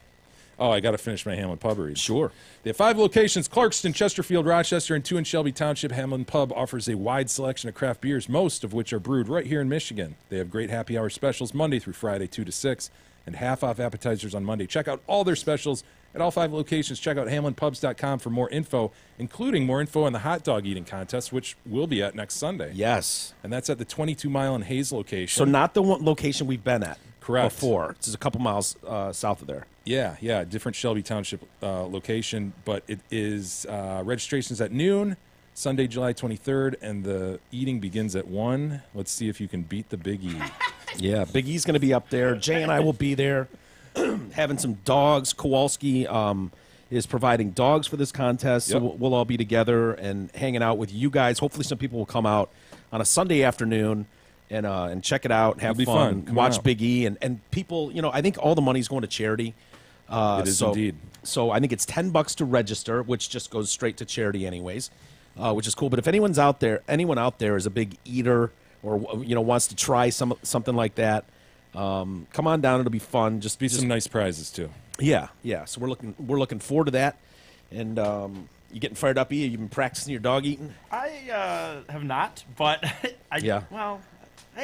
Oh, I got to finish my Hamlin Pub read. Sure. They have 5 locations: Clarkston, Chesterfield, Rochester, and 2 in Shelby Township. Hamlin Pub offers a wide selection of craft beers, most of which are brewed right here in Michigan. They have great happy hour specials Monday through Friday, 2 to 6, and half-off appetizers on Monday. Check out all their specials at all 5 locations. Check out HamlinPubs.com for more info, including more info on the hot dog eating contest, which we'll be at next Sunday. Yes. And that's at the 22 Mile and Hayes location. So not the one location we've been at. Correct. Before. It's just a couple miles south of there. Yeah, different Shelby Township location, but it is registrations at noon, Sunday, July 23rd, and the eating begins at 1. Let's see if you can beat the Big E. Yeah, Big E's going to be up there. Jay and I will be there having some dogs. Kowalski is providing dogs for this contest, so we'll all be together and hanging out with you guys. Hopefully some people will come out on a Sunday afternoon and check it out, have It'll be fun. Come watch out. Big E. And people, I think all the money's going to charity. It is indeed. So I think it's $10 to register, which just goes straight to charity anyways, which is cool. But if anyone out there is a big eater or wants to try something like that, come on down. It'll be fun. Just some nice prizes too. Yeah. So we're looking forward to that. And you getting fired up, E? You've been practicing your dog eating? I have not, but well.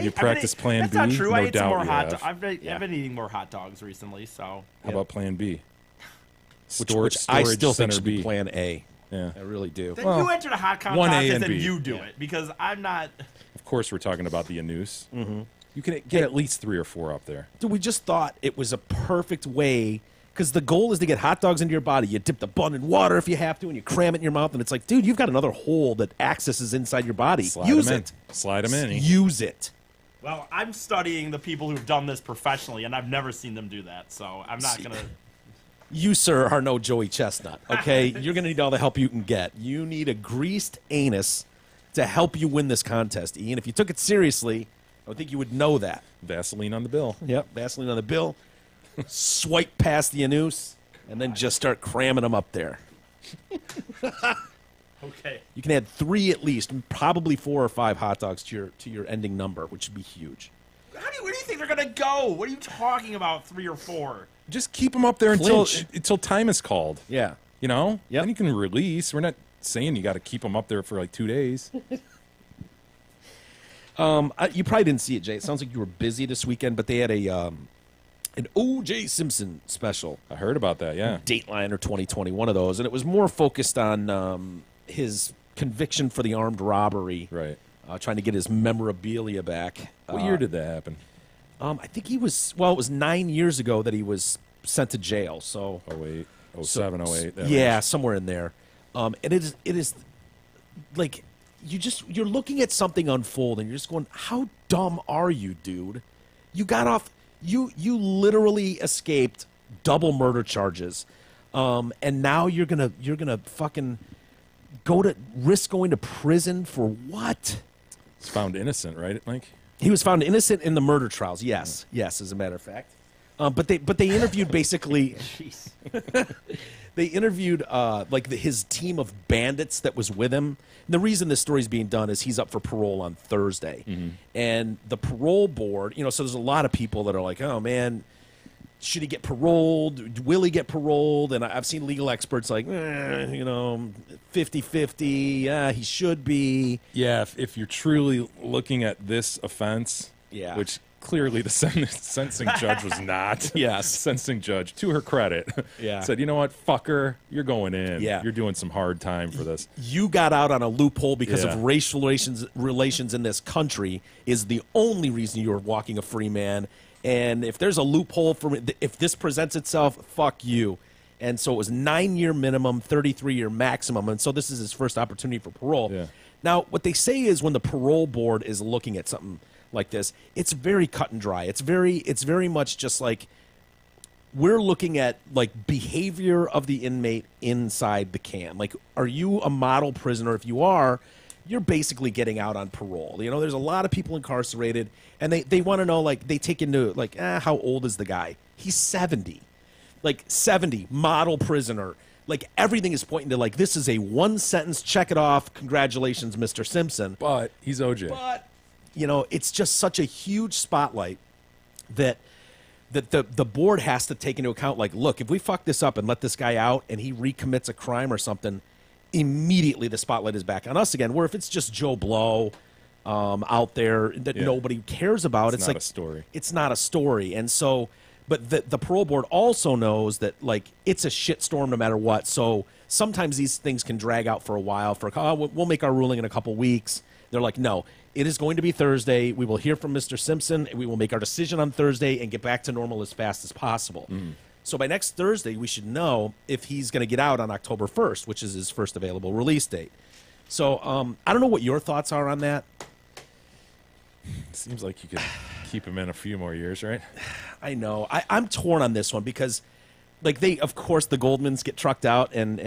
You practice Plan B? That's not true. No I ate some doubt more you hot. have. I've been eating more hot dogs recently. So How about Plan B? Which I still think Center should be B. Plan A. Yeah. I really do. Then you enter the hot contest 1A and and B. you do it because I'm not. Of course, we're talking about the Anus. Mm-hmm. You can get at least 3 or 4 up there. Dude, we just thought it was a perfect way, because the goal is to get hot dogs into your body. You dip the bun in water if you have to, and you cram it in your mouth, and it's like, dude, you've got another hole that accesses inside your body. Use it. Slide them in. Use it. Well, I'm studying the people who've done this professionally, and I've never seen them do that. So I'm not gonna. You, sir, are no Joey Chestnut, okay? You're going to need all the help you can get. You need a greased anus to help you win this contest, Ian. If you took it seriously, I would think you would know that. Vaseline on the bill. Yep, Vaseline on the bill. Swipe past the anus, and then just start cramming them up there. Okay. You can add 3 at least, probably 4 or 5 hot dogs to your ending number, which would be huge. Where do you think they're gonna go? What are you talking about? 3 or 4? Just keep them up there until Clinch. time is called. Yeah. You know? Yep. Then you can release. We're not saying you got to keep them up there for like 2 days. You probably didn't see it, Jay. It sounds like you were busy this weekend, but they had an O.J. Simpson special. I heard about that, yeah. Dateline or 2020, one of those. And it was more focused on his conviction for the armed robbery. Right. Trying to get his memorabilia back. What year did that happen? I think it was 9 years ago that he was sent to jail. So 08, 07, 08. that yeah, range. somewhere in there. And it is like you're looking at something unfold and you're just going, how dumb are you, dude? You got off. You literally escaped double murder charges, and now you're gonna fucking risk going to prison for what? He's found innocent, right, Mike? He was found innocent in the murder trials. Yes, as a matter of fact. But they interviewed basically. Jeez. They interviewed his team of bandits that was with him. And the reason this story's being done is he's up for parole on Thursday, and the parole board. So there's a lot of people that are like, "Oh man, should he get paroled? Will he get paroled?" And I've seen legal experts like, 50-50. Yeah, he should be. Yeah, if you're truly looking at this offense, Yeah. which clearly the sentencing judge was not. Yes. Sentencing judge, to her credit, Yeah. said, you know what, fucker, you're going in. Yeah. You're doing some hard time for this. You got out on a loophole because Yeah. of racial relations in this country is the only reason you're walking a free man. And if there's a loophole for if this presents itself, fuck you. And so it was 9-year minimum, 33-year maximum. And so this is his first opportunity for parole. Yeah. Now, what they say is when the parole board is looking at something like this, it's very cut and dry. It's very much just like we're looking at like behavior of the inmate inside the can. Like, are you a model prisoner? If you are, you're basically getting out on parole. You know, there's a lot of people incarcerated, and they want to know, like, they take into, like, how old is the guy? He's 70. Like, 70, model prisoner. Like, everything is pointing to, like, this is a one-sentence, check it off, congratulations, Mr. Simpson. But he's OJ. But, you know, it's just such a huge spotlight that the board has to take into account, like, look, if we fuck this up and let this guy out and he recommits a crime or something, immediately the spotlight is back on us again. Where if it's just Joe Blow out there that nobody cares about, it's not like a story. It's not a story. And so, but the parole board also knows that, like, it's a shitstorm no matter what. So sometimes these things can drag out for a while. We'll make our ruling in a couple weeks. They're like, no, it is going to be Thursday. We will hear from Mr. Simpson. And we will make our decision on Thursday and get back to normal as fast as possible. So by next Thursday, we should know if he's going to get out on October 1st, which is his first available release date. So I don't know what your thoughts are on that. Seems like you could keep him in a few more years, right? I know. I'm torn on this one because, like, of course, the Goldmans get trucked out, and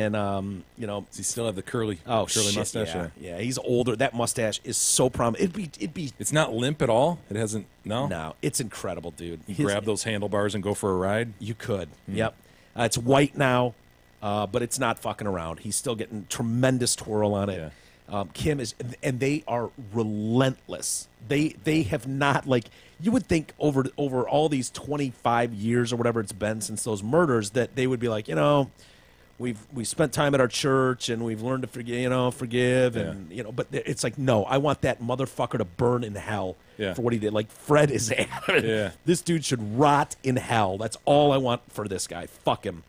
you know, does he still have the curly shit, mustache? Yeah, he's older. That mustache is so prominent. It'd be. It's not limp at all. It hasn't. No, it's incredible, dude. Grab those handlebars and go for a ride. You could. Yep. It's white now, but it's not fucking around. He's still getting tremendous twirl on it. Yeah. Kim is, and they are relentless. They have not, like, you would think over all these 25 years or whatever it's been since those murders that they would be like, you know, we spent time at our church and we've learned to forgive and you know, but it's like, no, I want that motherfucker to burn in hell for what he did. Like, Fred is adamant. Yeah. This dude should rot in hell. That's all I want for this guy. Fuck him.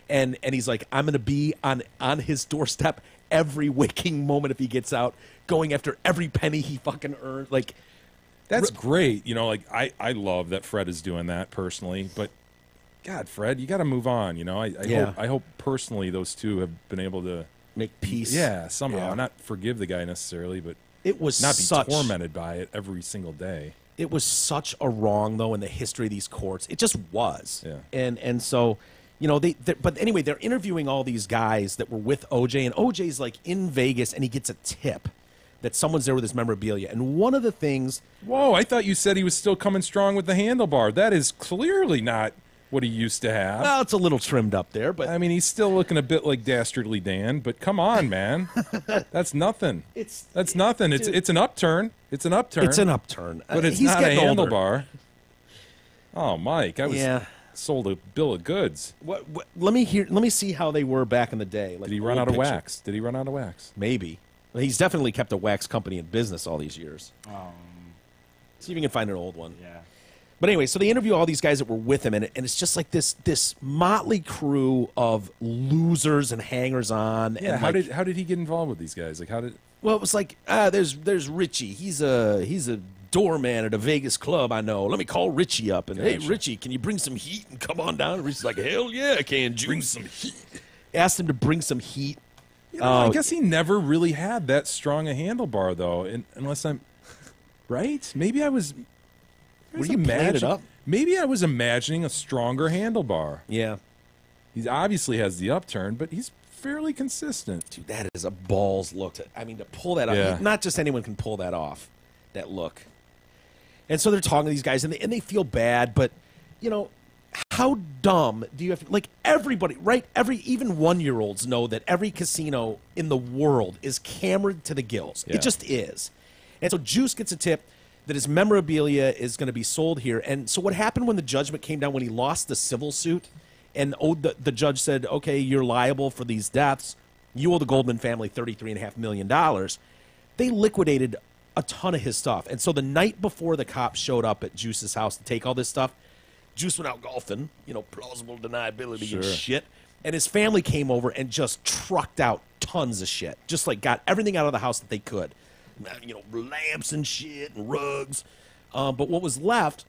And he's like, I'm gonna be on his doorstep every waking moment if he gets out, going after every penny he fucking earned. Like, that's great. You know, like, I love that Fred is doing that personally, but God, Fred, you got to move on. You know, I hope personally those two have been able to make peace. Yeah, somehow. Not forgive the guy necessarily, but it was not be tormented by it every single day. It was such a wrong, though, in the history of these courts. It just was. Yeah. And so, you know, but anyway, they're interviewing all these guys that were with OJ, and OJ's like in Vegas, and he gets a tip that someone's there with his memorabilia. And one of the things... Whoa, I thought you said he was still coming strong with the handlebar. That is clearly not what he used to have. Well, it's a little trimmed up there, but... I mean, he's still looking a bit like Dastardly Dan, but come on, man. That's nothing. That's nothing. It's an upturn. It's an upturn. It's an upturn. But it's he's not a getting older. handlebar. Oh, Mike, I was sold a bill of goods. What, let me see how they were back in the day. Like, Did he run out of wax? Did he run out of wax? Maybe. Well, he's definitely kept a wax company in business all these years. See if you can find an old one. Yeah. But anyway, so they interview all these guys that were with him, and it's just like this motley crew of losers and hangers-on. Yeah. And How did he get involved with these guys? Like, how did? Well, it was like there's Richie. He's a doorman at a Vegas club. I know. Let me call Richie up and hey, Richie, can you bring some heat and come on down? And Richie's like, hell yeah, I can. Bring some heat. Asked him to bring some heat. You know, I guess he never really had that strong a handlebar, though, unless I'm right. Maybe I was. Were you playing it up? Maybe I was imagining a stronger handlebar. Yeah. He obviously has the upturn, but he's fairly consistent. Dude, that is a balls look. I mean, to pull that off, not just anyone can pull that off, that look. And so they're talking to these guys, and they feel bad, but, you know, how dumb do you have to, like, everybody, right? Even 1-year-olds know that every casino in the world is cameraed to the gills. Yeah. It just is. And so Juice gets a tip that his memorabilia is going to be sold here. And so what happened when the judgment came down, when he lost the civil suit, and the judge said, okay, you're liable for these deaths. You owe the Goldman family $33.5 million. They liquidated a ton of his stuff. And so the night before the cops showed up at Juice's house to take all this stuff, Juice went out golfing, you know, plausible deniability and shit. And his family came over and just trucked out tons of shit. Just like got everything out of the house that they could. You know, lamps and shit and rugs. But what was left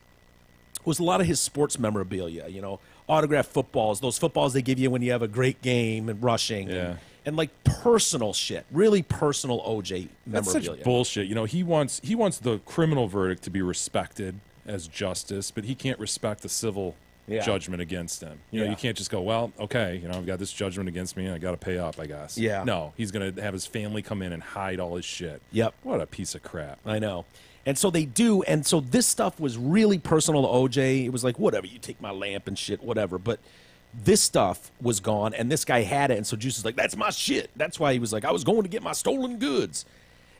was a lot of his sports memorabilia, you know, autographed footballs, those footballs they give you when you have a great game and rushing. Yeah. And like personal shit, really personal OJ That's memorabilia. such bullshit. You know, he wants the criminal verdict to be respected as justice, but he can't respect the civil judgment against him. You know, you can't just go, well, okay, you know, I've got this judgment against me and I got to pay up, I guess. Yeah. No, he's going to have his family come in and hide all his shit. Yep. What a piece of crap. I know. And so they do, and so this stuff was really personal to OJ. It was like, whatever, you take my lamp and shit, whatever. But this stuff was gone, and this guy had it, and so Juice is like, that's my shit. That's why he was like, I was going to get my stolen goods.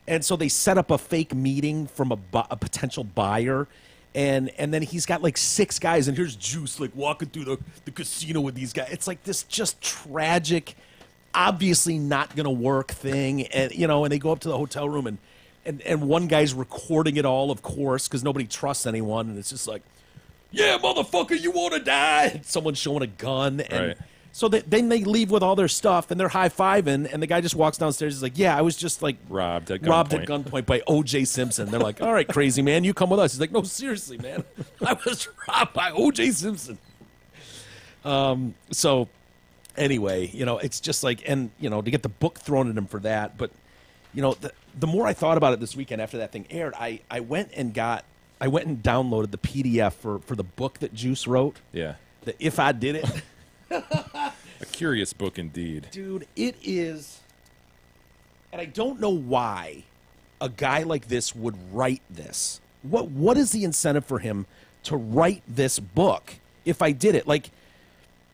And so they set up a fake meeting from a potential buyer, and then he's got like 6 guys, and here's Juice like walking through the casino with these guys. It's like this just tragic, obviously not going to work thing. And, you know, and they go up to the hotel room, and one guy's recording it all, of course, because nobody trusts anyone, and it's just like, yeah, motherfucker, you want to die? And someone's showing a gun. And so then they leave with all their stuff, and they're high-fiving, and the guy just walks downstairs. He's like, yeah, I was just, like, robbed at gunpoint by O.J. Simpson. They're like, all right, crazy man, you come with us. He's like, no, seriously, man. I was robbed by O.J. Simpson. So anyway, you know, it's just like, and, you know, to get the book thrown at him for that. But, you know, the more I thought about it this weekend after that thing aired, I went and downloaded the PDF for the book that Juice wrote. Yeah. The If I Did It. A curious book indeed. Dude, it is. And I don't know why a guy like this would write this. What is the incentive for him to write this book? If I Did It, like,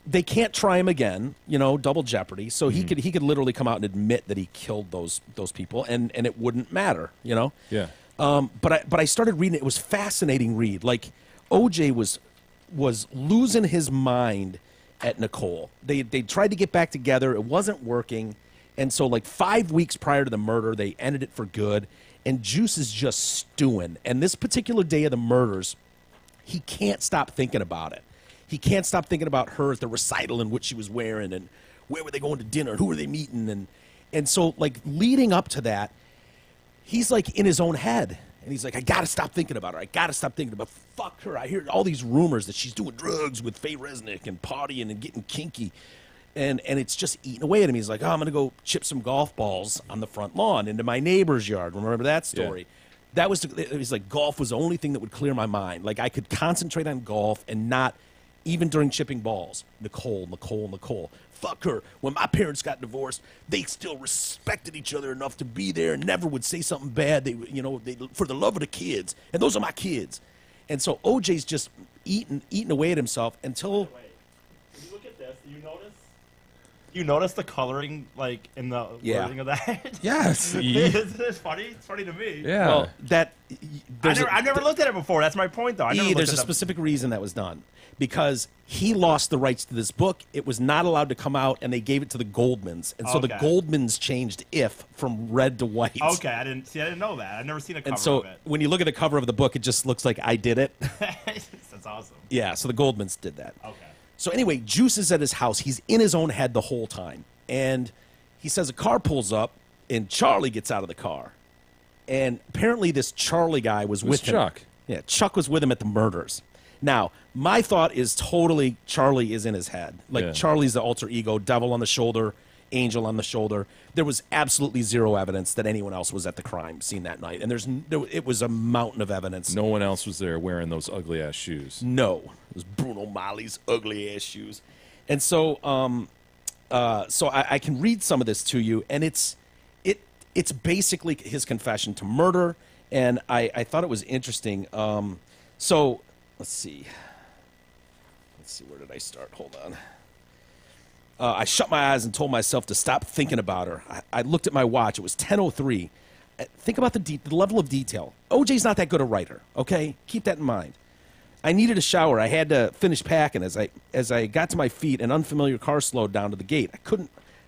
they can't try him again, you know, double jeopardy. So he could literally come out and admit that he killed those people, and it wouldn't matter, you know. Yeah. But I started reading it. It was fascinating read. Like, OJ was losing his mind at Nicole. They tried to get back together. It wasn't working. And so like 5 weeks prior to the murder, they ended it for good. And Juice is just stewing. And this particular day of the murders, he can't stop thinking about it. He can't stop thinking about her at the recital and what she was wearing and where were they going to dinner and who were they meeting. And so like leading up to that, he's like in his own head. And he's like, I got to stop thinking about her. I got to stop thinking about, fuck her. I hear all these rumors that she's doing drugs with Faye Resnick and partying and getting kinky. And it's just eating away at him. He's like, oh, I'm going to go chip some golf balls on the front lawn into my neighbor's yard. Remember that story? Yeah. That was, it was like golf was the only thing that would clear my mind. Like I could concentrate on golf and not, even during chipping balls, Nicole. Fuck her. When my parents got divorced, they still respected each other enough to be there and never would say something bad. They, you know, for the love of the kids. And those are my kids. And so OJ's just eating away at himself until. Wait. When you look at this, you notice the coloring, like, in the wording of that? Yes. It's funny. It's funny to me. Yeah. Well, I've never looked at it before. That's my point, though. There's a specific reason that was done. Because he lost the rights to this book. It was not allowed to come out, and they gave it to the Goldmans. And so the Goldmans changed If from red to white. Okay, I didn't know that. I've never seen a cover and so of it. When you look at the cover of the book, it just looks like I did it. That's awesome. Yeah, so the Goldmans did that. Okay. So anyway, Juice is at his house. He's in his own head the whole time. And he says a car pulls up, and Charlie gets out of the car. And apparently this Charlie guy was with him. Chuck. Yeah, Chuck was with him at the murders. Now, my thought is totally Charlie is in his head. Like, Charlie's the alter ego, devil on the shoulder, angel on the shoulder. There was absolutely zero evidence that anyone else was at the crime scene that night. And it was a mountain of evidence. No one else was there wearing those ugly-ass shoes. No. It was Bruno Mali's ugly-ass shoes. And so I can read some of this to you, and it's basically his confession to murder, and I thought it was interesting. So... Let's see, where did I start? Hold on. I shut my eyes and told myself to stop thinking about her. I looked at my watch. It was 10:03. Think about the level of detail. OJ's not that good a writer, okay? Keep that in mind. I needed a shower. I had to finish packing. As I got to my feet, an unfamiliar car slowed down to the gate. I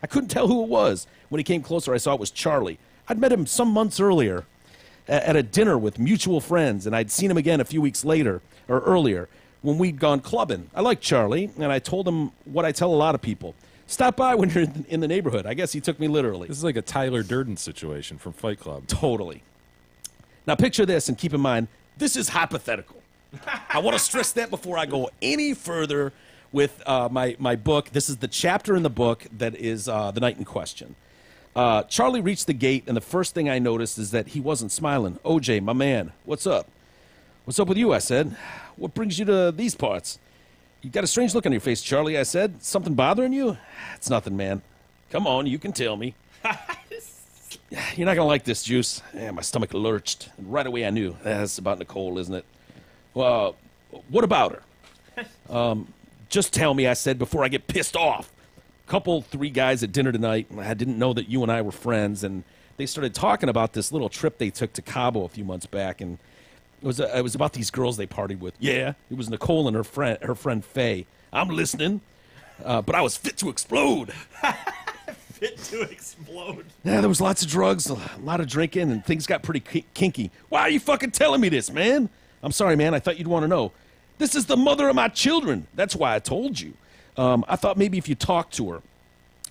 couldn't tell who it was. When he came closer, I saw it was Charlie. I'd met him some months earlier at a dinner with mutual friends, and I'd seen him again a few weeks earlier when we'd gone clubbing. I liked Charlie, and I told him what I tell a lot of people. Stop by when you're in the neighborhood. I guess he took me literally. This is like a Tyler Durden situation from Fight Club. Totally. Now picture this and keep in mind, this is hypothetical. I want to stress that before I go any further with my book. This is the chapter in the book that is the night in question. Charlie reached the gate, and the first thing I noticed is that he wasn't smiling. OJ, my man, what's up? What's up with you, I said. What brings you to these parts? You got a strange look on your face, Charlie, I said. Something bothering you? It's nothing, man. Come on, you can tell me. You're not going to like this, Juice. Yeah, my stomach lurched. And right away I knew. That's about Nicole, isn't it? Well, what about her? Just tell me, I said, before I get pissed off. Three guys at dinner tonight. I didn't know that you and I were friends, and they started talking about this little trip they took to Cabo a few months back, and it was about these girls they partied with. Yeah, it was Nicole and her friend Faye. I'm listening, but I was fit to explode. Fit to explode. Yeah, there was lots of drugs, a lot of drinking, and things got pretty kinky. Why are you fucking telling me this, man? I'm sorry, man. I thought you'd want to know. This is the mother of my children. That's why I told you. I thought maybe if you talked to her.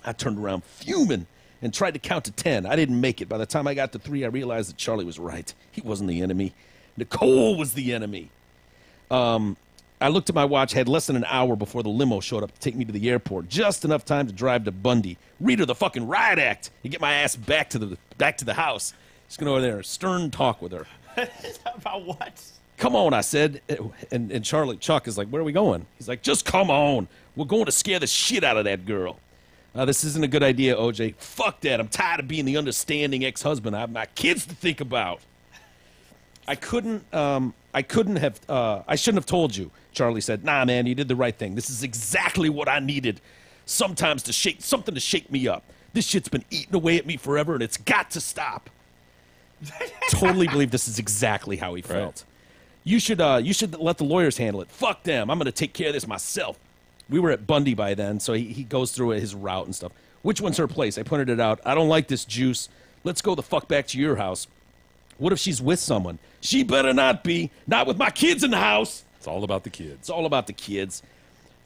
I turned around fuming and tried to count to 10. I didn't make it. By the time I got to 3, I realized that Charlie was right. He wasn't the enemy. Nicole was the enemy. I looked at my watch, had less than an hour before the limo showed up to take me to the airport. Just enough time to drive to Bundy, read her the fucking riot act, and get my ass back to the house. Just gonna go over there, stern talk with her. About what? Come on, I said. And Chuck is like, where are we going? He's like, just come on. We're going to scare the shit out of that girl. This isn't a good idea, OJ. Fuck that. I'm tired of being the understanding ex-husband. I have my kids to think about. I shouldn't have told you, Charlie said. Nah, man, you did the right thing. This is exactly what I needed. Something to shake me up. This shit's been eating away at me forever, and it's got to stop. Totally believe this is exactly how he felt. Right. You should let the lawyers handle it. Fuck them. I'm going to take care of this myself. We were at Bundy by then, so he goes through his route and stuff. Which one's her place? I pointed it out. I don't like this, Juice. Let's go the fuck back to your house. What if she's with someone? She better not be. Not with my kids in the house. It's all about the kids. It's all about the kids.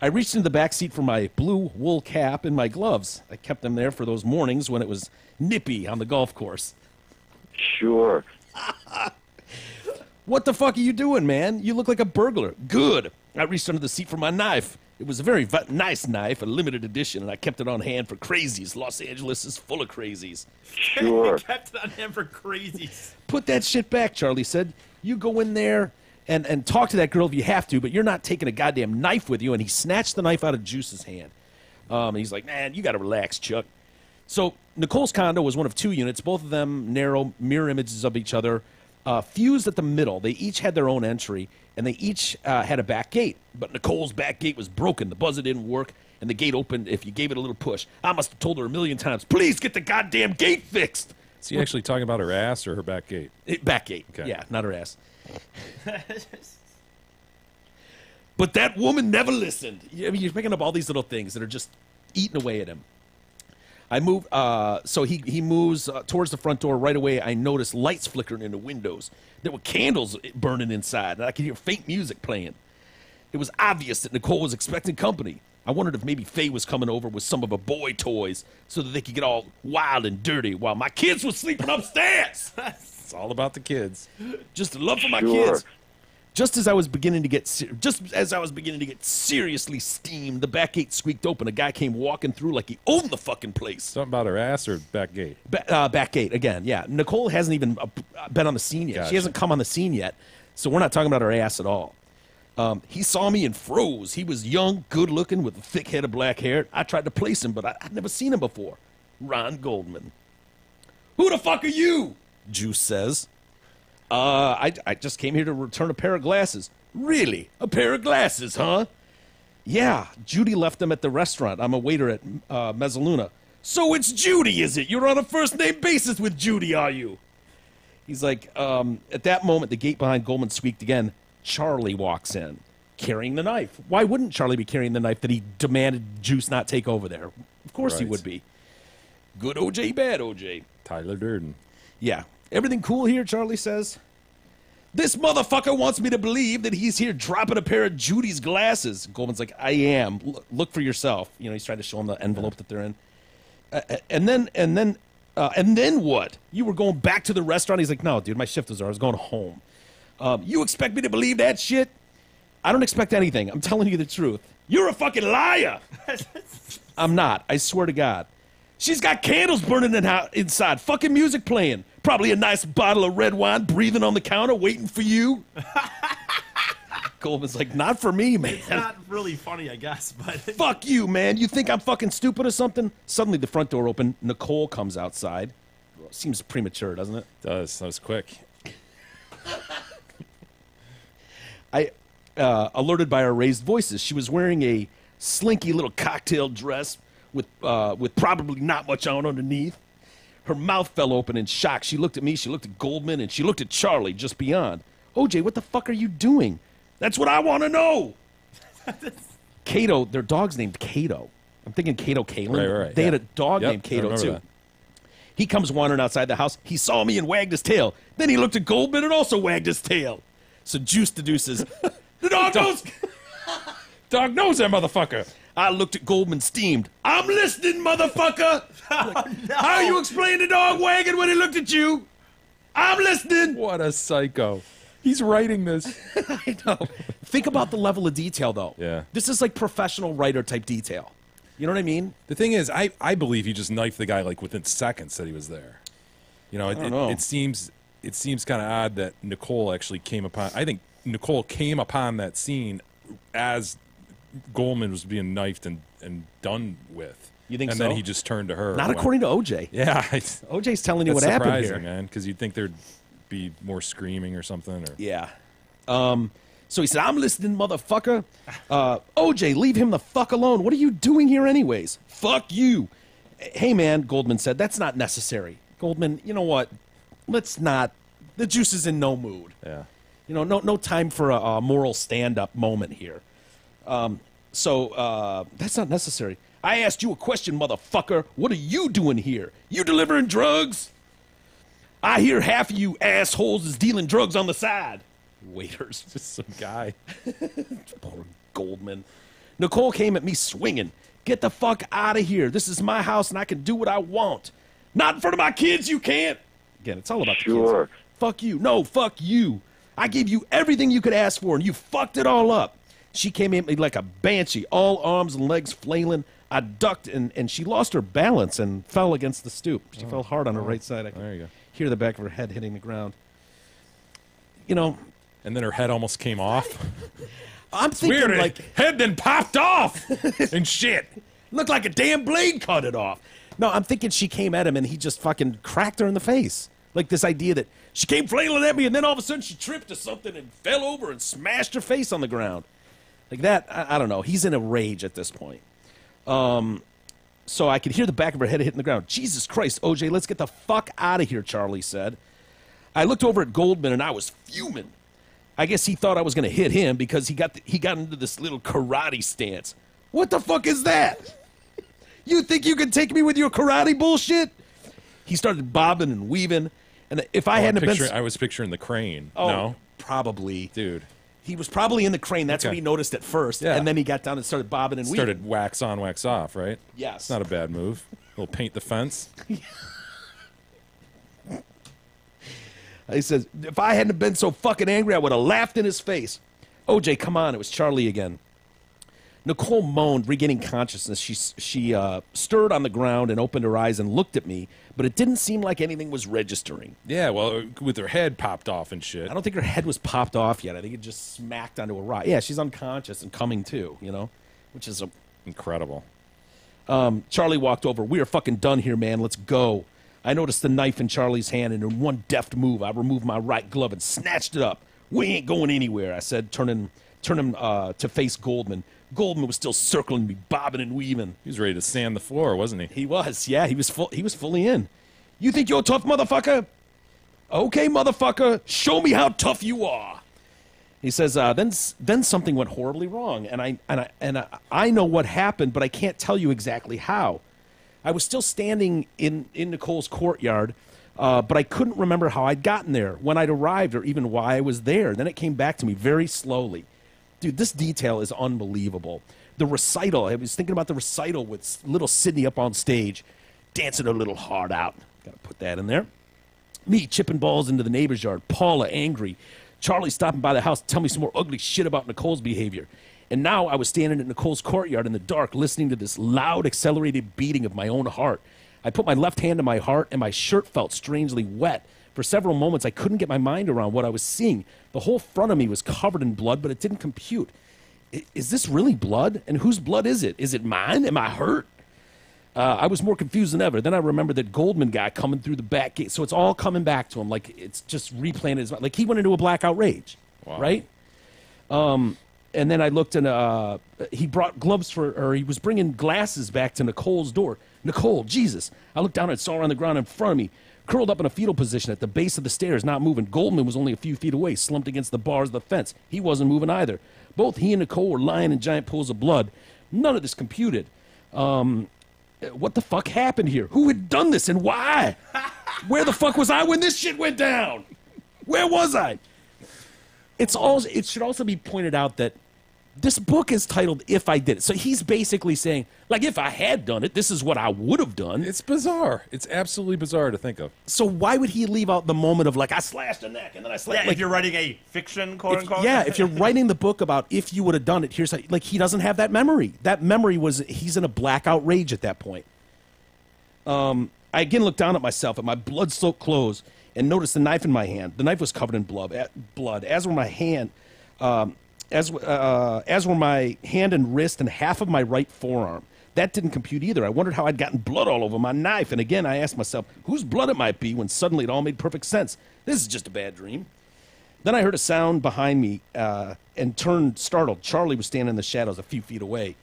I reached into the back seat for my blue wool cap and my gloves. I kept them there for those mornings when it was nippy on the golf course. Sure. What the fuck are you doing, man? You look like a burglar. Good. I reached under the seat for my knife. It was a very nice knife, a limited edition, and I kept it on hand for crazies. Los Angeles is full of crazies. Sure. Kept it on hand for crazies. Put that shit back, Charlie said. You go in there and talk to that girl if you have to, but you're not taking a goddamn knife with you. And he snatched the knife out of Juice's hand. He's like, man, you got to relax, Chuck. So Nicole's condo was one of 2 units, both of them narrow mirror images of each other, fused at the middle. They each had their own entry, and they each had a back gate. But Nicole's back gate was broken. The buzzer didn't work, and the gate opened if you gave it a little push. I must have told her 1,000,000 times, please get the goddamn gate fixed. Is he actually talking about her ass or her back gate? Back gate, okay. Yeah, not her ass. But that woman never listened. I mean, you're picking up all these little things that are just eating away at him. I move, so he moves towards the front door. Right away, I noticed lights flickering in the windows. There were candles burning inside, and I could hear faint music playing. It was obvious that Nicole was expecting company. I wondered if maybe Faye was coming over with some of her boy toys so that they could get all wild and dirty while my kids were sleeping upstairs. It's all about the kids. Just the love for my kids. Just as I was beginning to get seriously steamed, the back gate squeaked open. A guy came walking through like he owned the fucking place. Something about her ass or back gate? Back gate, again, yeah. Nicole hasn't even been on the scene yet. Gotcha. She hasn't come on the scene yet, so we're not talking about her ass at all. He saw me and froze. He was young, good-looking, with a thick head of black hair. I tried to place him, but I'd never seen him before. Ron Goldman. Who the fuck are you? Juice says. I just came here to return a pair of glasses. Really? A pair of glasses, huh? Yeah, Judy left them at the restaurant. I'm a waiter at Mezzaluna. So it's Judy, is it? You're on a first-name basis with Judy, are you? He's like, at that moment, the gate behind Goldman squeaked again. Charlie walks in, carrying the knife. Why wouldn't Charlie be carrying the knife that he demanded Juice not take over there? Of course he would be. Good OJ, bad OJ. Tyler Durden. Yeah. Everything cool here, Charlie says. This motherfucker wants me to believe that he's here dropping a pair of Judy's glasses. Goldman's like, I am. Look for yourself. You know, he's trying to show him the envelope that they're in. And then what? You were going back to the restaurant? He's like, no, dude, my shift was there. I was going home. You expect me to believe that shit? I don't expect anything. I'm telling you the truth. You're a fucking liar. I'm not. I swear to God. She's got candles burning inside, fucking music playing. Probably a nice bottle of red wine breathing on the counter waiting for you. Goldman's like, not for me, man. It's not really funny, I guess, but... Fuck you, man. You think I'm fucking stupid or something? Suddenly the front door opened. Nicole comes outside. Seems premature, doesn't it? Does. That was quick. I alerted by our raised voices. She was wearing a slinky little cocktail dress with probably not much on underneath. Her mouth fell open in shock. She looked at me, she looked at Goldman, and she looked at Charlie just beyond. OJ, what the fuck are you doing? That's what I want to know. Cato, their dog's named Cato. I'm thinking Cato Kalin. Right. They had a dog named Cato, too. That. He comes wandering outside the house. He saw me and wagged his tail. Then he looked at Goldman and also wagged his tail. So Juice deduces, the dog knows. Dog knows that motherfucker. I looked at Goldman steamed. I'm listening, motherfucker. No. How you explain the dog wagging when he looked at you? I'm listening. What a psycho. He's writing this. I know. Think about the level of detail, though. Yeah. This is like professional writer type detail. You know what I mean? The thing is, I believe he just knifed the guy like within seconds that he was there. You know, it seems kind of odd that Nicole actually came upon. I think Nicole came upon that scene as Goldman was being knifed and done with. You think and so? And then he just turned to her. Not according to OJ. Yeah. OJ's telling you what happened here. Surprising, man, because you'd think there'd be more screaming or something. Or... Yeah. So he said, I'm listening, motherfucker. OJ, leave him the fuck alone. What are you doing here anyways? Fuck you. Hey, man, Goldman said, that's not necessary. Goldman, you know what? Let's not. The Juice is in no mood. Yeah. You know, no time for a moral stand-up moment here. So that's not necessary. I asked you a question, motherfucker. What are you doing here? You delivering drugs? I hear half of you assholes is dealing drugs on the side. Waiters. Just some guy. Poor Goldman. Nicole came at me swinging. Get the fuck out of here. This is my house and I can do what I want. Not in front of my kids, you can't. Again, it's all about the kids. Fuck you. No, fuck you. I gave you everything you could ask for and you fucked it all up. She came at me like a banshee, all arms and legs flailing. I ducked and she lost her balance and fell against the stoop. She fell hard on her right side. I There you go. hear the back of her head hitting the ground. You know, and then her head almost came off. I'm thinking weird. like head then popped off and shit. Looked like a damn blade cut it off. No, I'm thinking she came at him and he just fucking cracked her in the face. Like this idea that she came flailing at me and then all of a sudden she tripped or something and fell over and smashed her face on the ground. Like that, I don't know. He's in a rage at this point. So I could hear the back of her head hitting the ground. Jesus Christ, OJ, let's get the fuck out of here, Charlie said. I looked over at Goldman and I was fuming. I guess he thought I was going to hit him because he got into this little karate stance. What the fuck is that? You think you can take me with your karate bullshit? He started bobbing and weaving. And if I hadn't been... I was picturing the crane. Oh, no? Probably. Dude. He was probably in the crane. That's what he noticed at first. Yeah. And then he got down and started bobbing and weaving. Started wax on, wax off, right? Yes. It's not a bad move. A little paint the fence. He says, if I hadn't been so fucking angry, I would have laughed in his face. OJ, come on. It was Charlie again. Nicole moaned, regaining consciousness. She stirred on the ground and opened her eyes and looked at me, but it didn't seem like anything was registering. Yeah, well, with her head popped off and shit. I don't think her head was popped off yet. I think it just smacked onto a rock. Yeah, she's unconscious and coming to, you know, which is incredible. Charlie walked over. We are fucking done here, man. Let's go. I noticed the knife in Charlie's hand, and in one deft move, I removed my right glove and snatched it up. We ain't going anywhere, I said, turning to face Goldman. Goldman was still circling me, bobbing and weaving. He was ready to sand the floor, wasn't he? He was, yeah. He was fully in. You think you're tough, motherfucker? Okay, motherfucker. Show me how tough you are. He says, then something went horribly wrong, and I know what happened, but I can't tell you exactly how. I was still standing in Nicole's courtyard, but I couldn't remember how I'd gotten there, when I'd arrived, or even why I was there. Then it came back to me very slowly. Dude, this detail is unbelievable. The recital, I was thinking about the recital with little Sydney up on stage, dancing her little heart out. Got to put that in there. Me chipping balls into the neighbor's yard. Paula angry. Charlie stopping by the house to tell me some more ugly shit about Nicole's behavior. And now I was standing in Nicole's courtyard in the dark listening to this loud, accelerated beating of my own heart. I put my left hand to my heart, and my shirt felt strangely wet. For several moments, I couldn't get my mind around what I was seeing. The whole front of me was covered in blood, but it didn't compute. Is this really blood? And whose blood is it? Is it mine? Am I hurt? I was more confused than ever. Then I remembered that Goldman guy coming through the back gate. So it's all coming back to him. Like, it's just replaying his mind. Like, he went into a blackout rage, right? And then I looked, and he brought gloves or he was bringing glasses back to Nicole's door. Nicole, Jesus. I looked down and saw her on the ground in front of me, curled up in a fetal position at the base of the stairs, not moving. Goldman was only a few feet away, slumped against the bars of the fence. He wasn't moving either. Both he and Nicole were lying in giant pools of blood. None of this computed. What the fuck happened here? Who had done this and why? Where the fuck was I when this shit went down? Where was I? It should also be pointed out that this book is titled If I Did It. So he's basically saying, like, if I had done it, this is what I would have done. It's bizarre. It's absolutely bizarre to think of. So why would he leave out the moment of, like, I slashed a neck and then I slashed... Yeah, like, if you're writing a fiction, quote-unquote. Yeah, if you're writing the book about if you would have done it, here's how... Like, he doesn't have that memory. That memory was... He's in a blackout rage at that point. I again looked down at myself at my blood-soaked clothes and noticed the knife in my hand. The knife was covered in blood, as were my hand... as were my hand and wrist and half of my right forearm. That didn't compute either. I wondered how I'd gotten blood all over my knife. And again, I asked myself, whose blood it might be, when suddenly it all made perfect sense. This is just a bad dream. Then I heard a sound behind me and turned startled. Charlie was standing in the shadows a few feet away.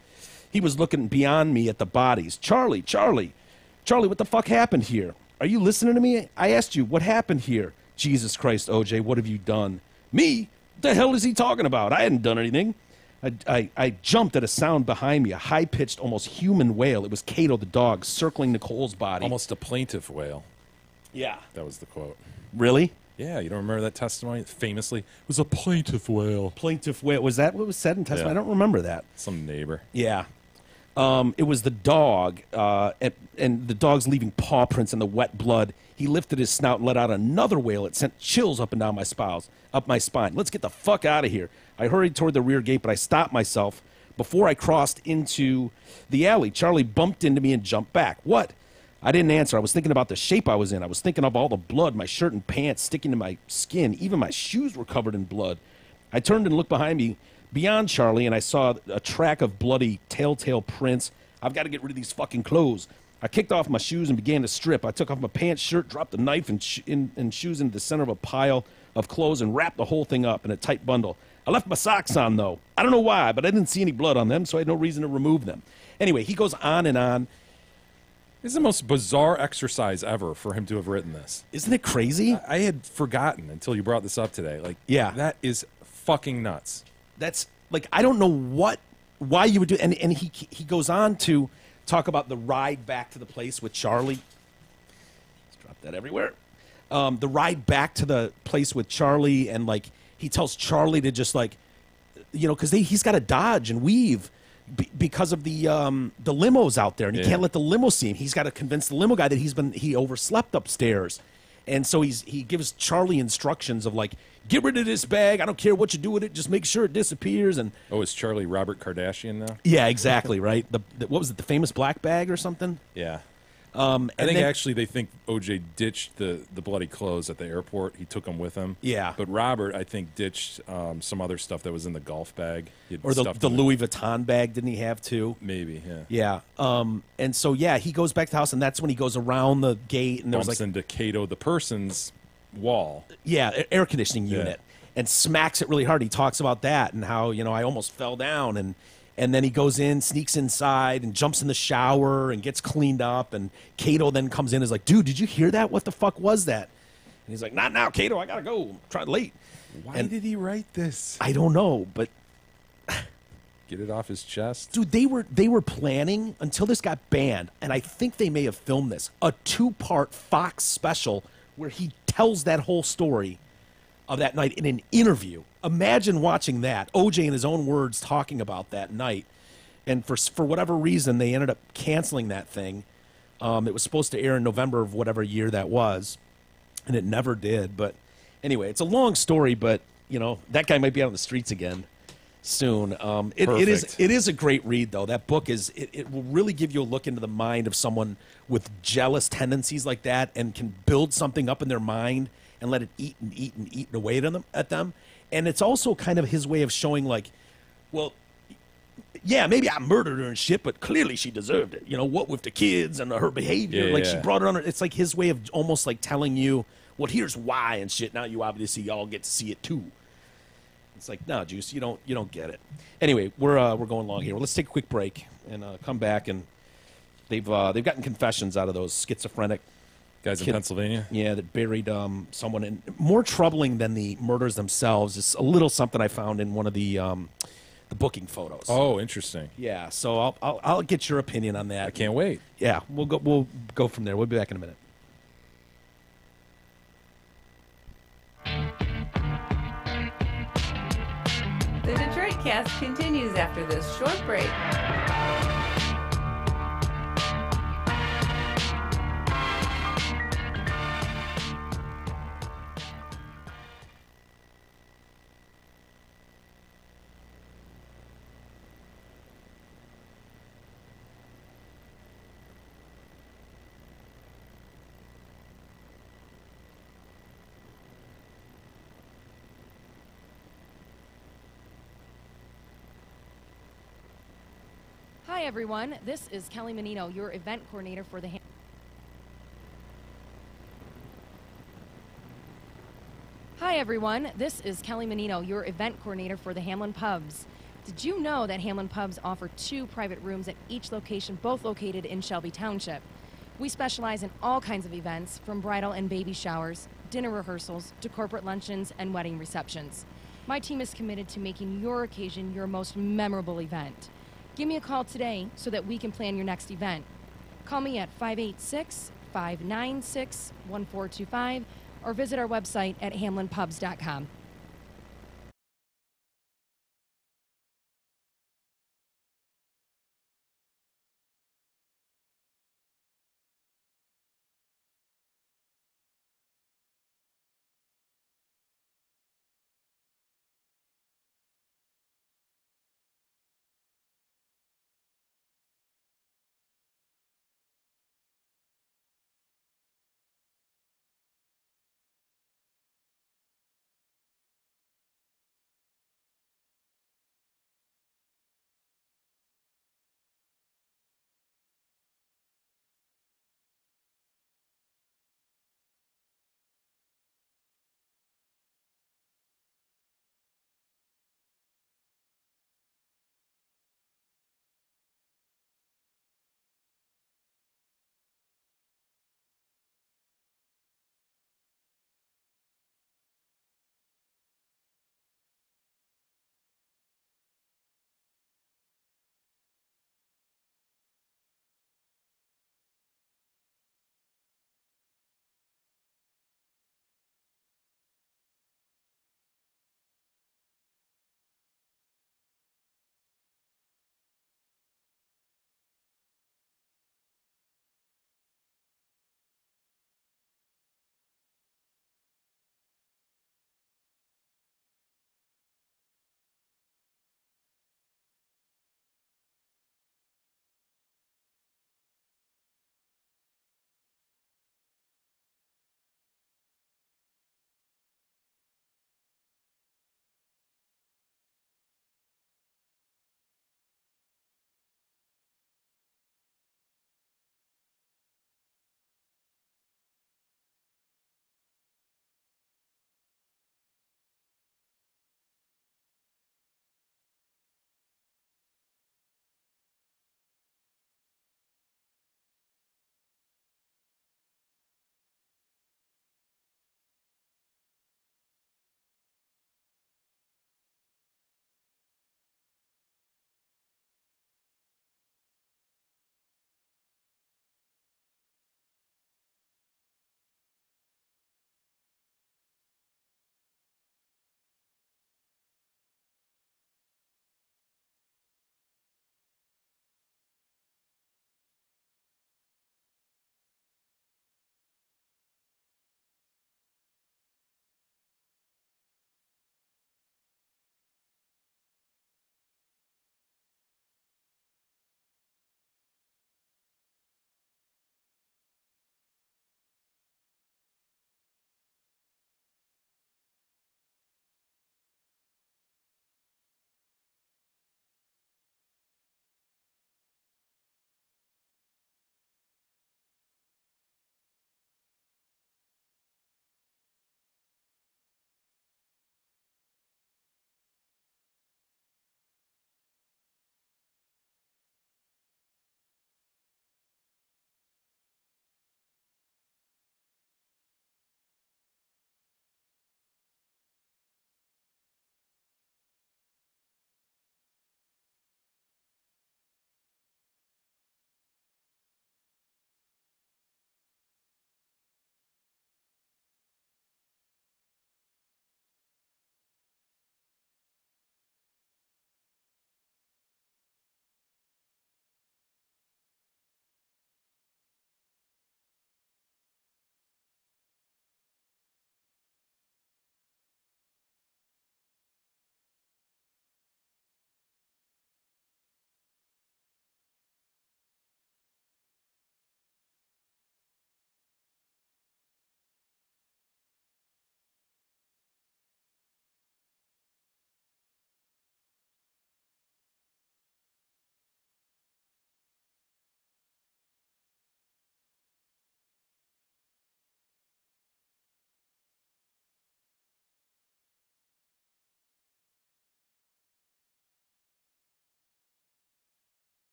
He was looking beyond me at the bodies. Charlie, what the fuck happened here? Are you listening to me? I asked you, what happened here? Jesus Christ, OJ, what have you done? Me? What the hell is he talking about? I hadn't done anything. I jumped at a sound behind me, a high-pitched, almost human wail. It was Cato the dog circling Nicole's body. Almost a plaintive wail. Yeah. That was the quote. Really? Yeah, you don't remember that testimony? Famously, it was a plaintive wail. Plaintive wail. Was that what was said in testimony? Yeah. I don't remember that. Some neighbor. Yeah. It was the dog, and the dog's leaving paw prints in the wet blood. He lifted his snout and let out another wail. It sent chills up and down my spine. Let's get the fuck out of here. I hurried toward the rear gate, but I stopped myself before I crossed into the alley. Charlie bumped into me and jumped back. What? I didn't answer. I was thinking about the shape I was in. I was thinking of all the blood, my shirt and pants sticking to my skin. Even my shoes were covered in blood. I turned and looked behind me beyond Charlie, and I saw a track of bloody telltale prints. I've got to get rid of these fucking clothes. I kicked off my shoes and began to strip. I took off my pants, shirt, dropped the knife and shoes into the center of a pile of clothes and wrapped the whole thing up in a tight bundle. I left my socks on, though. I don't know why, but I didn't see any blood on them, so I had no reason to remove them. Anyway, he goes on and on. This is the most bizarre exercise ever for him to have written this. Isn't it crazy? I had forgotten until you brought this up today. Like, yeah, that is fucking nuts. That's, like, I don't know why you would do, and he goes on to talk about the ride back to the place with Charlie. Let's drop that everywhere. The ride back to the place with Charlie, and, like, he tells Charlie to just, like, you know, because he's got to dodge and weave because of the limos out there, and he can't let the limo see him. He's got to convince the limo guy that he overslept upstairs. And so he gives Charlie instructions of, like, get rid of this bag. I don't care what you do with it. Just make sure it disappears. And is Charlie Robert Kardashian now? Yeah, exactly, right? What was it, the famous black bag or something? Yeah. I think actually they think OJ ditched the bloody clothes at the airport. He took them with him. Yeah. But Robert, I think, ditched some other stuff that was in the golf bag. Or the Louis Vuitton bag, didn't he have too? Maybe, yeah. Yeah. And so, yeah, he goes back to the house, and that's when he goes around the gate. And bumps into Cato, the person's wall. Yeah, air conditioning unit. And smacks it really hard. He talks about that and how, you know, I almost fell down. And then he goes in, sneaks inside, and jumps in the shower and gets cleaned up. And Cato then comes in and is like, dude, did you hear that? What the fuck was that? And he's like, not now, Cato. I got to go. I'm trying late. Why did he write this? I don't know, but... Get it off his chest? Dude, they were planning, until this got banned, and I think they may have filmed this, a 2-part Fox special where he tells that whole story of that night in an interview. Imagine watching that. OJ, in his own words, talking about that night. And for whatever reason, they ended up canceling that thing. It was supposed to air in November of whatever year that was, and it never did. But anyway, it's a long story, but you know, that guy might be out on the streets again soon. It Perfect. is a great read, though. That book it will really give you a look into the mind of someone with jealous tendencies like that, and can build something up in their mind and let it eat and eat and eat away at them. And it's also kind of his way of showing, like, well, yeah, maybe I murdered her and shit, but clearly she deserved it. You know, what with the kids and her behavior. Yeah, like, she yeah. brought it on her. It's like his way of almost like telling you, well, here's why and shit. Now you obviously all get to see it too. It's like, no, Juice, you don't get it. Anyway, we're going long here. Well, let's take a quick break and come back. And they've gotten confessions out of those schizophrenic Guys in Pennsylvania? Yeah, that buried someone. And more troubling than the murders themselves is a little something I found in one of the booking photos. Oh, interesting. Yeah, so I'll get your opinion on that. I can't wait. Yeah, we'll go from there. We'll be back in a minute. The Detroit Cast continues after this short break. Hi everyone, this is Kelly Menino, your event coordinator for the Hi everyone, this is Kelly Menino, your event coordinator for the Hamlin Pubs. Did you know that Hamlin Pubs offer 2 private rooms at each location, both located in Shelby Township? We specialize in all kinds of events, from bridal and baby showers, dinner rehearsals, to corporate luncheons and wedding receptions. My team is committed to making your occasion your most memorable event. Give me a call today so that we can plan your next event. Call me at 586-596-1425 or visit our website at hamlinpubs.com.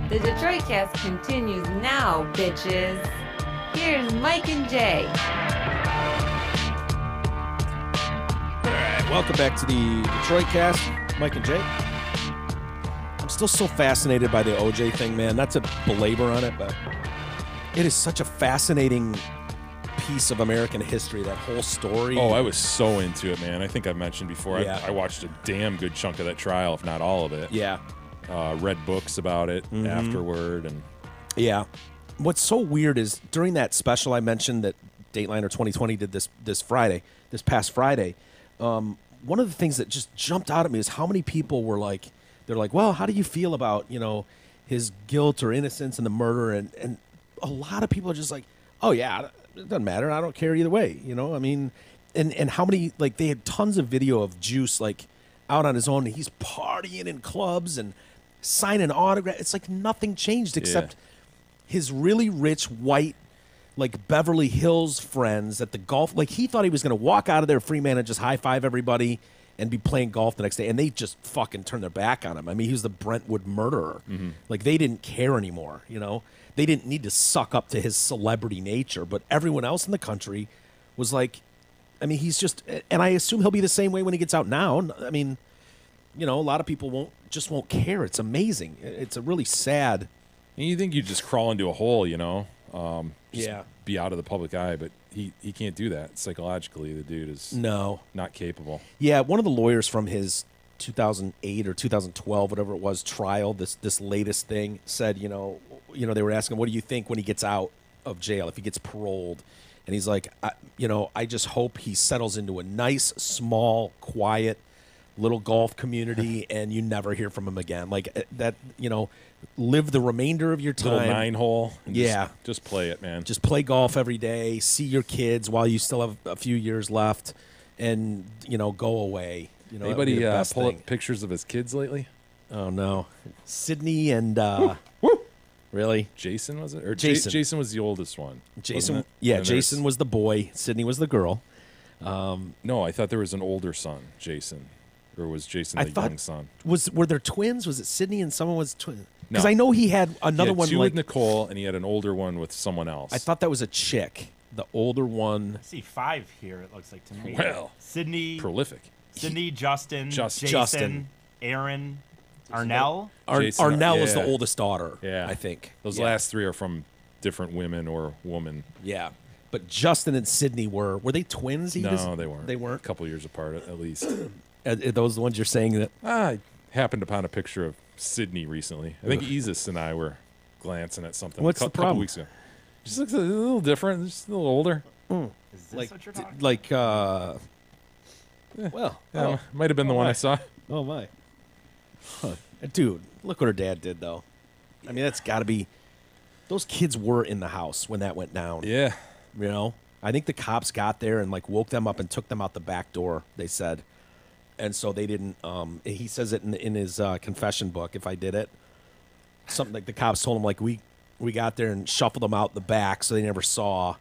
The Detroit Cast continues now, bitches. Here's Mike and Jay. All right, welcome back to the Detroit Cast. Mike and Jay. I'm still so fascinated by the OJ thing, man. Not to belabor on it, but it is such a fascinating piece of American history, that whole story. Oh, I was so into it, man. I think I mentioned before, Yeah. I watched a damn good chunk of that trial, if not all of it. Yeah. Read books about it afterward. And yeah. What's so weird is during that special I mentioned that Dateliner 2020 did this past Friday, one of the things that just jumped out at me is how many people were like, they're like, well, how do you feel about, his guilt or innocence in the murder? And a lot of people are just like, oh, yeah, it doesn't matter. I don't care either way. I mean, and how many, like, they had tons of video of Juice, like, out on his own. And he's partying in clubs and signing autographs. It's like nothing changed except his really rich white, like, Beverly Hills friends at the golf. Like, he thought he was going to walk out of there free man and just high five everybody and be playing golf the next day. And they just fucking turned their back on him. I mean, he was the Brentwood murderer. Like, they didn't care anymore, They didn't need to suck up to his celebrity nature. But everyone else in the country was like, I mean, he's just, and I assume he'll be the same way when he gets out now. I mean, a lot of people won't care. It's amazing. It's a really sad. And you think you just crawl into a hole, just Yeah. be out of the public eye, but he can't do that. Psychologically, the dude is not capable. Yeah, one of the lawyers from his 2008 or 2012, whatever it was, trial, this latest thing, said, they were asking, what do you think when he gets out of jail, if he gets paroled? And he's like, I just hope he settles into a nice, small, quiet little golf community and you never hear from him again. Like that, live the remainder of your time. Little 9-hole. Yeah. Just play it, man. Just play golf every day, see your kids while you still have a few years left, and, go away. Anybody pull up pictures of his kids lately? Oh, no. Sydney and... Really? Jason, was it? Or Jason. Jason was the oldest one. Jason, yeah, Jason was the boy. Sydney was the girl. No, I thought there was an older son, Jason. Or was Jason the young son? Were there twins? Was it Sydney and someone was twin? Because No. I know he had another one. Two like, with Nicole, and he had an older one with someone else. I thought that was a chick. The older one. I see 5 here, it looks like to me. Well, Sydney. prolific. Sydney, Jason, Justin. Aaron, Arnell. Jason, Arnell is the oldest daughter, Yeah. I think. Those Yeah. last 3 are from different women or woman. Yeah. But Justin and Sydney were they twins? No, they weren't. They weren't? A couple years apart, at least. Are those the ones you're saying that? I happened upon a picture of Sydney recently. I think Isis and I were glancing at something What's the a couple problem? weeks ago. Just looks a little different, just a little older. Is this what you're talking about? Like, well, Yeah, might have been the one I saw. Oh, my. Huh. Dude, look what her dad did, though. I mean, that's got to be... Those kids were in the house when that went down. Yeah. I think the cops got there and, like, woke them up and took them out the back door, they said. And so they didn't... he says it in his confession book, if I did it. Something like the cops told him, like, we got there and shuffled them out the back so they never saw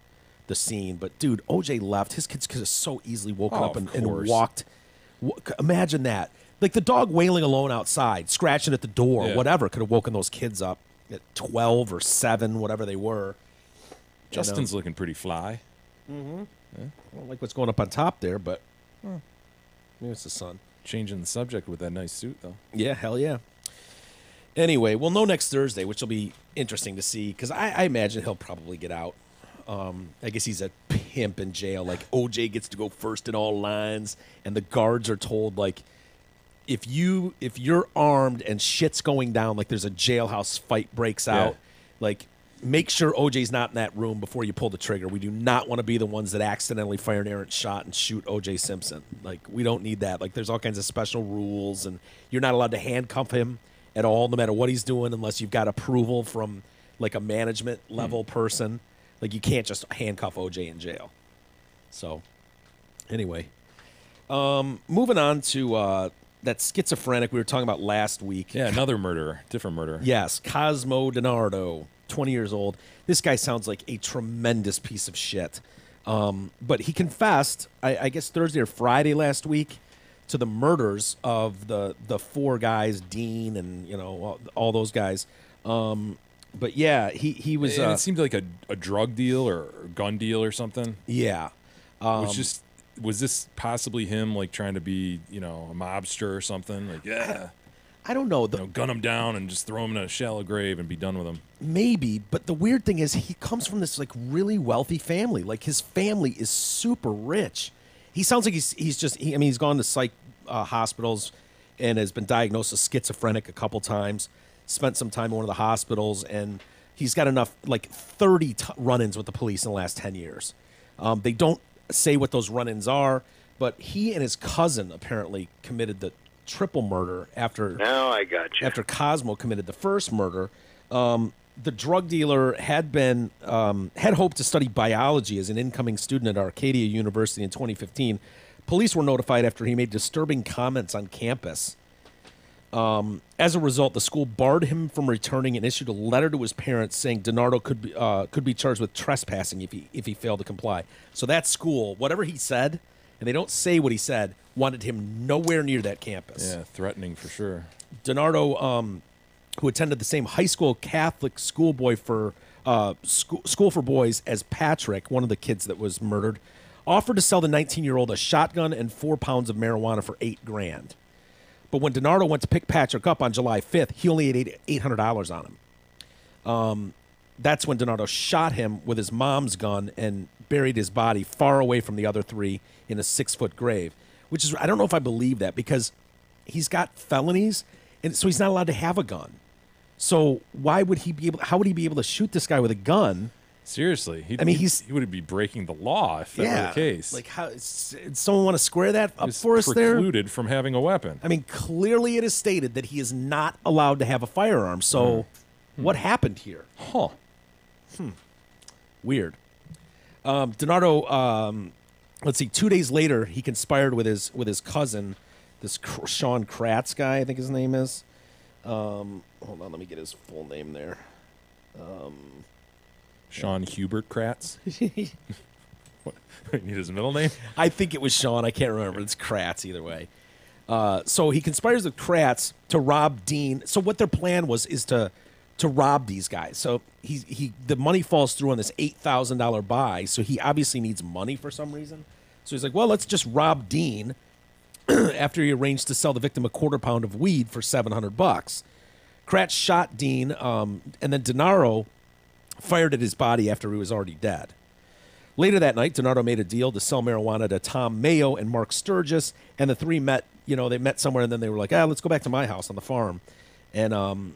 the scene. But, dude, OJ left. His kids could have so easily woken up and walked. Imagine that. Like the dog wailing alone outside, scratching at the door, whatever, could have woken those kids up at 12 or 7, whatever they were. Justin's looking pretty fly. Mm-hmm. Yeah. I don't like what's going up on top there, but maybe it's the sun. Changing the subject with that nice suit, though. Yeah, hell yeah. Anyway, we'll know next Thursday, which will be interesting to see, because I imagine he'll probably get out. I guess he's a pimp in jail. Like, OJ gets to go first in all lines, and the guards are told, like, if you're armed and shit's going down, like there's a jailhouse fight breaks out, like, make sure OJ's not in that room before you pull the trigger. We do not want to be the ones that accidentally fire an errant shot and shoot OJ Simpson. Like, we don't need that. Like, there's all kinds of special rules, and you're not allowed to handcuff him at all, no matter what he's doing, unless you've got approval from, like, a management level person. Like, you can't just handcuff OJ in jail. So, anyway. Moving on to that schizophrenic we were talking about last week. Yeah, another murderer. Different murderer. Yes, Cosmo DiNardo, 20 years old. This guy sounds like a tremendous piece of shit. But he confessed, I guess Thursday or Friday last week, to the murders of the 4 guys, Dean and, all those guys. But yeah, he was. And it seemed like a drug deal or gun deal or something. Yeah. Was this possibly him like trying to be, a mobster or something? Like, yeah. I don't know. Gun him down and just throw him in a shallow grave and be done with him. Maybe, but the weird thing is he comes from this like really wealthy family. Like his family is super rich. He sounds like he's gone to psych hospitals and has been diagnosed as schizophrenic a couple times. Spent some time in one of the hospitals, and he's got enough like 30 run-ins with the police in the last 10 years. They don't say what those run-ins are, but he and his cousin apparently committed the triple murder after Cosmo committed the first murder. The drug dealer had hoped to study biology as an incoming student at Arcadia University in 2015. Police were notified after he made disturbing comments on campus. As a result, the school barred him from returning and issued a letter to his parents saying DiNardo could be charged with trespassing if he failed to comply. So that school, whatever he said, and they don't say what he said, wanted him nowhere near that campus. Yeah, threatening for sure. DiNardo, who attended the same high school Catholic school for boys as Patrick, one of the kids that was murdered, offered to sell the 19-year-old a shotgun and 4 pounds of marijuana for $8,000. But when DiNardo went to pick Patrick up on July 5th, he only had $800 on him. That's when DiNardo shot him with his mom's gun and buried his body far away from the other three in a 6-foot grave. Which is, I don't know if I believe that, because he's got felonies, and so he's not allowed to have a gun. So how would he be able to shoot this guy with a gun? Seriously, he would be breaking the law if that were the case. Like, did someone want to square that up for us there? Precluded from having a weapon. I mean, clearly it is stated that he is not allowed to have a firearm. So, what happened here? Huh. Weird. DiNardo. Let's see. 2 days later, he conspired with his cousin, this Sean Kratz guy, I think his name is. Hold on, let me get his full name there. Sean Hubert Kratz. What? You need his middle name? I think it was Sean. I can't remember. It's Kratz either way. So he conspires with Kratz to rob Dean. So what their plan is to rob these guys. So the money falls through on this $8,000 buy. So he obviously needs money for some reason. So he's like, well, let's just rob Dean. After he arranged to sell the victim a quarter pound of weed for $700. Kratz shot Dean, and then DiNardo fired at his body after he was already dead. Later that night, DiNardo made a deal to sell marijuana to Tom Mayo and Mark Sturgis, and the three met. They met somewhere, and then they were like, let's go back to my house on the farm. And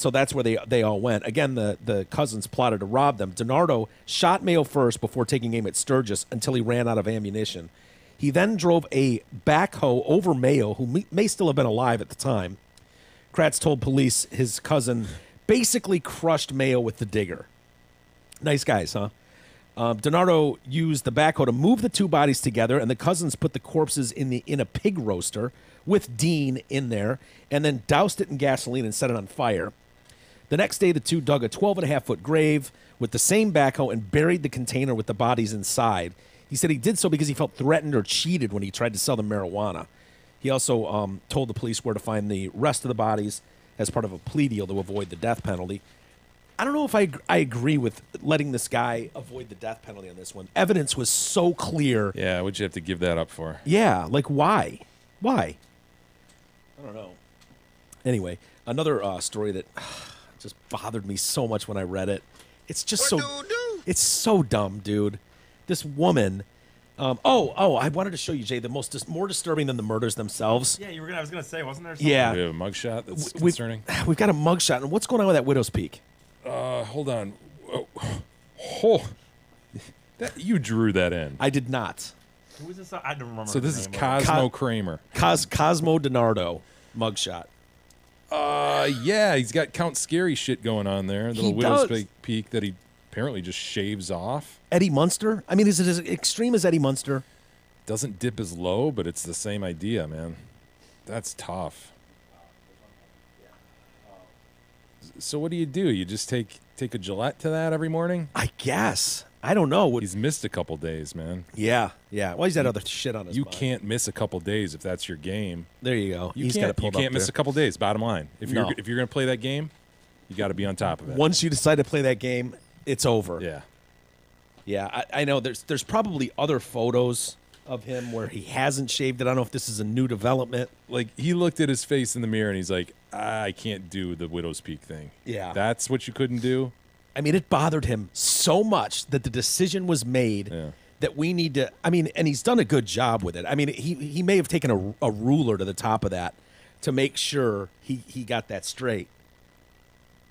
so that's where they all went. Again, the cousins plotted to rob them. DiNardo shot Mayo first before taking aim at Sturgis until he ran out of ammunition. He then drove a backhoe over Mayo, who may still have been alive at the time. Kratz told police his cousin basically crushed Mayo with the digger. Nice guys, huh? DiNardo used the backhoe to move the two bodies together, and the cousins put the corpses in a pig roaster with Dean in there, and then doused it in gasoline and set it on fire. The next day, the two dug a 12.5-foot grave with the same backhoe and buried the container with the bodies inside. He said he did so because he felt threatened or cheated when he tried to sell them marijuana. He also told the police where to find the rest of the bodies as part of a plea deal to avoid the death penalty. I don't know if I agree with letting this guy avoid the death penalty on this one. Evidence was so clear. Yeah, what'd you have to give that up for? Yeah, like why? Why? I don't know. Anyway, another story that just bothered me so much when I read it. It's just it's so dumb, dude. This woman. I wanted to show you, Jay, more disturbing than the murders themselves. Yeah, I was gonna say, wasn't there something? Yeah. We have a mugshot that's concerning. We've got a mugshot, and what's going on with that Widow's Peak? Hold on. You drew that in. I did not. Who is this? I don't remember. So this is Cosmo Kramer. Cosmo DiNardo mugshot. Yeah, he's got Count Scary shit going on there. The little Widow's Peak that he apparently just shaves off. Eddie Munster? I mean, is it as extreme as Eddie Munster? Doesn't dip as low, but it's the same idea, man. That's tough. So what do? You just take a Gillette to that every morning? I guess. I don't know. He's missed a couple days, man. Yeah. Well, he's had other shit on his mind. You can't miss a couple days if that's your game. There you go. You can't miss a couple days, bottom line. If you're going to play that game, You got to be on top of it. Once you decide to play that game, it's over. Yeah. Yeah, I know there's probably other photos of him where he hasn't shaved it. I don't know if this is a new development. Like, he looked at his face in the mirror and he's like, I can't do the widow's peak thing. Yeah. That's what you couldn't do? I mean, it bothered him so much that the decision was made that we need to, I mean, and he's done a good job with it. I mean, he may have taken a ruler to the top of that to make sure he got that straight.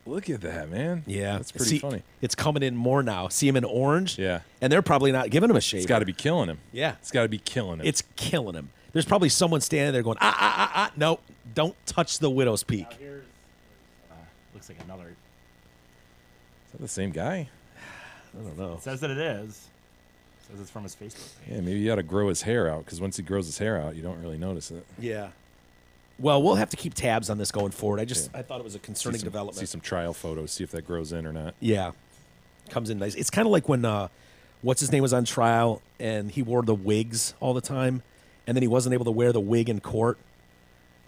Look at that, man. Yeah. That's pretty funny. It's coming in more now. See him in orange? Yeah. And they're probably not giving him a shave. It's got to be killing him. Yeah. It's got to be killing him. It's killing him. There's probably someone standing there going, no, don't touch the widow's peak. Now here's, looks like another. Is that the same guy? I don't know. It says that it is. It says it's from his Facebook page. Yeah, maybe you got to grow his hair out, because once he grows his hair out, you don't really notice it. Yeah. Well, we'll have to keep tabs on this going forward. I thought it was a concerning See development. some trial photos, see if that grows in or not. Yeah. Comes in nice. It's kind of like when, what's his name was on trial, and he wore the wigs all the time, and then he wasn't able to wear the wig in court.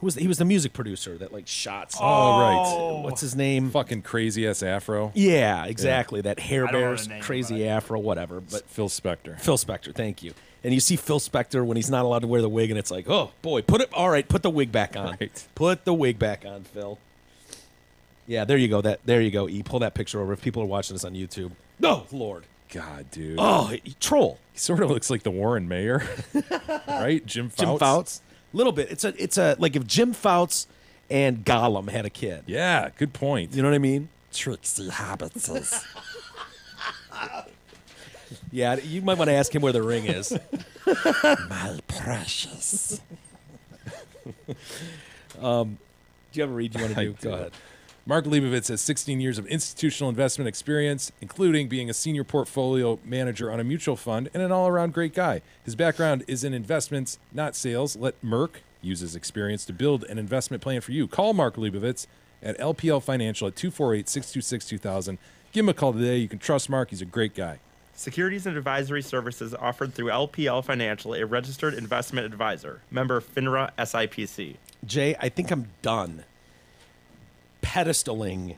He was the music producer that, like, shot. Oh, right. What's his name? Fucking crazy-ass afro. Yeah, exactly. That hair I don't know bears, the name, crazy afro, whatever. But Phil Spector. Phil Spector, thank you. And you see Phil Spector when he's not allowed to wear the wig, and it's like, oh, boy, put the wig back on. Right. Put the wig back on, Phil. Yeah, there you go. There you go, E. Pull that picture over if people are watching this on YouTube. Oh, Lord. God, dude. Oh, troll. He sort of looks like the Warren Mayor. Right? Jim Fouts. Jim Fouts. Little bit. It's a like if Jim Fouts and Gollum had a kid. Yeah, good point. You know what I mean? Trixie Hobbitses. Yeah, you might want to ask him where the ring is. My precious. Do you have a read you want to do? Go ahead. Mark Leibovitz has 16 years of institutional investment experience, including being a senior portfolio manager on a mutual fund and an all-around great guy. His background is in investments, not sales. Let Merck use his experience to build an investment plan for you. Call Mark Leibovitz at LPL Financial at 248-626-2000. Give him a call today. You can trust Mark. He's a great guy. Securities and advisory services offered through LPL Financial, a registered investment advisor. Member FINRA SIPC. Jay, I think I'm done pedestaling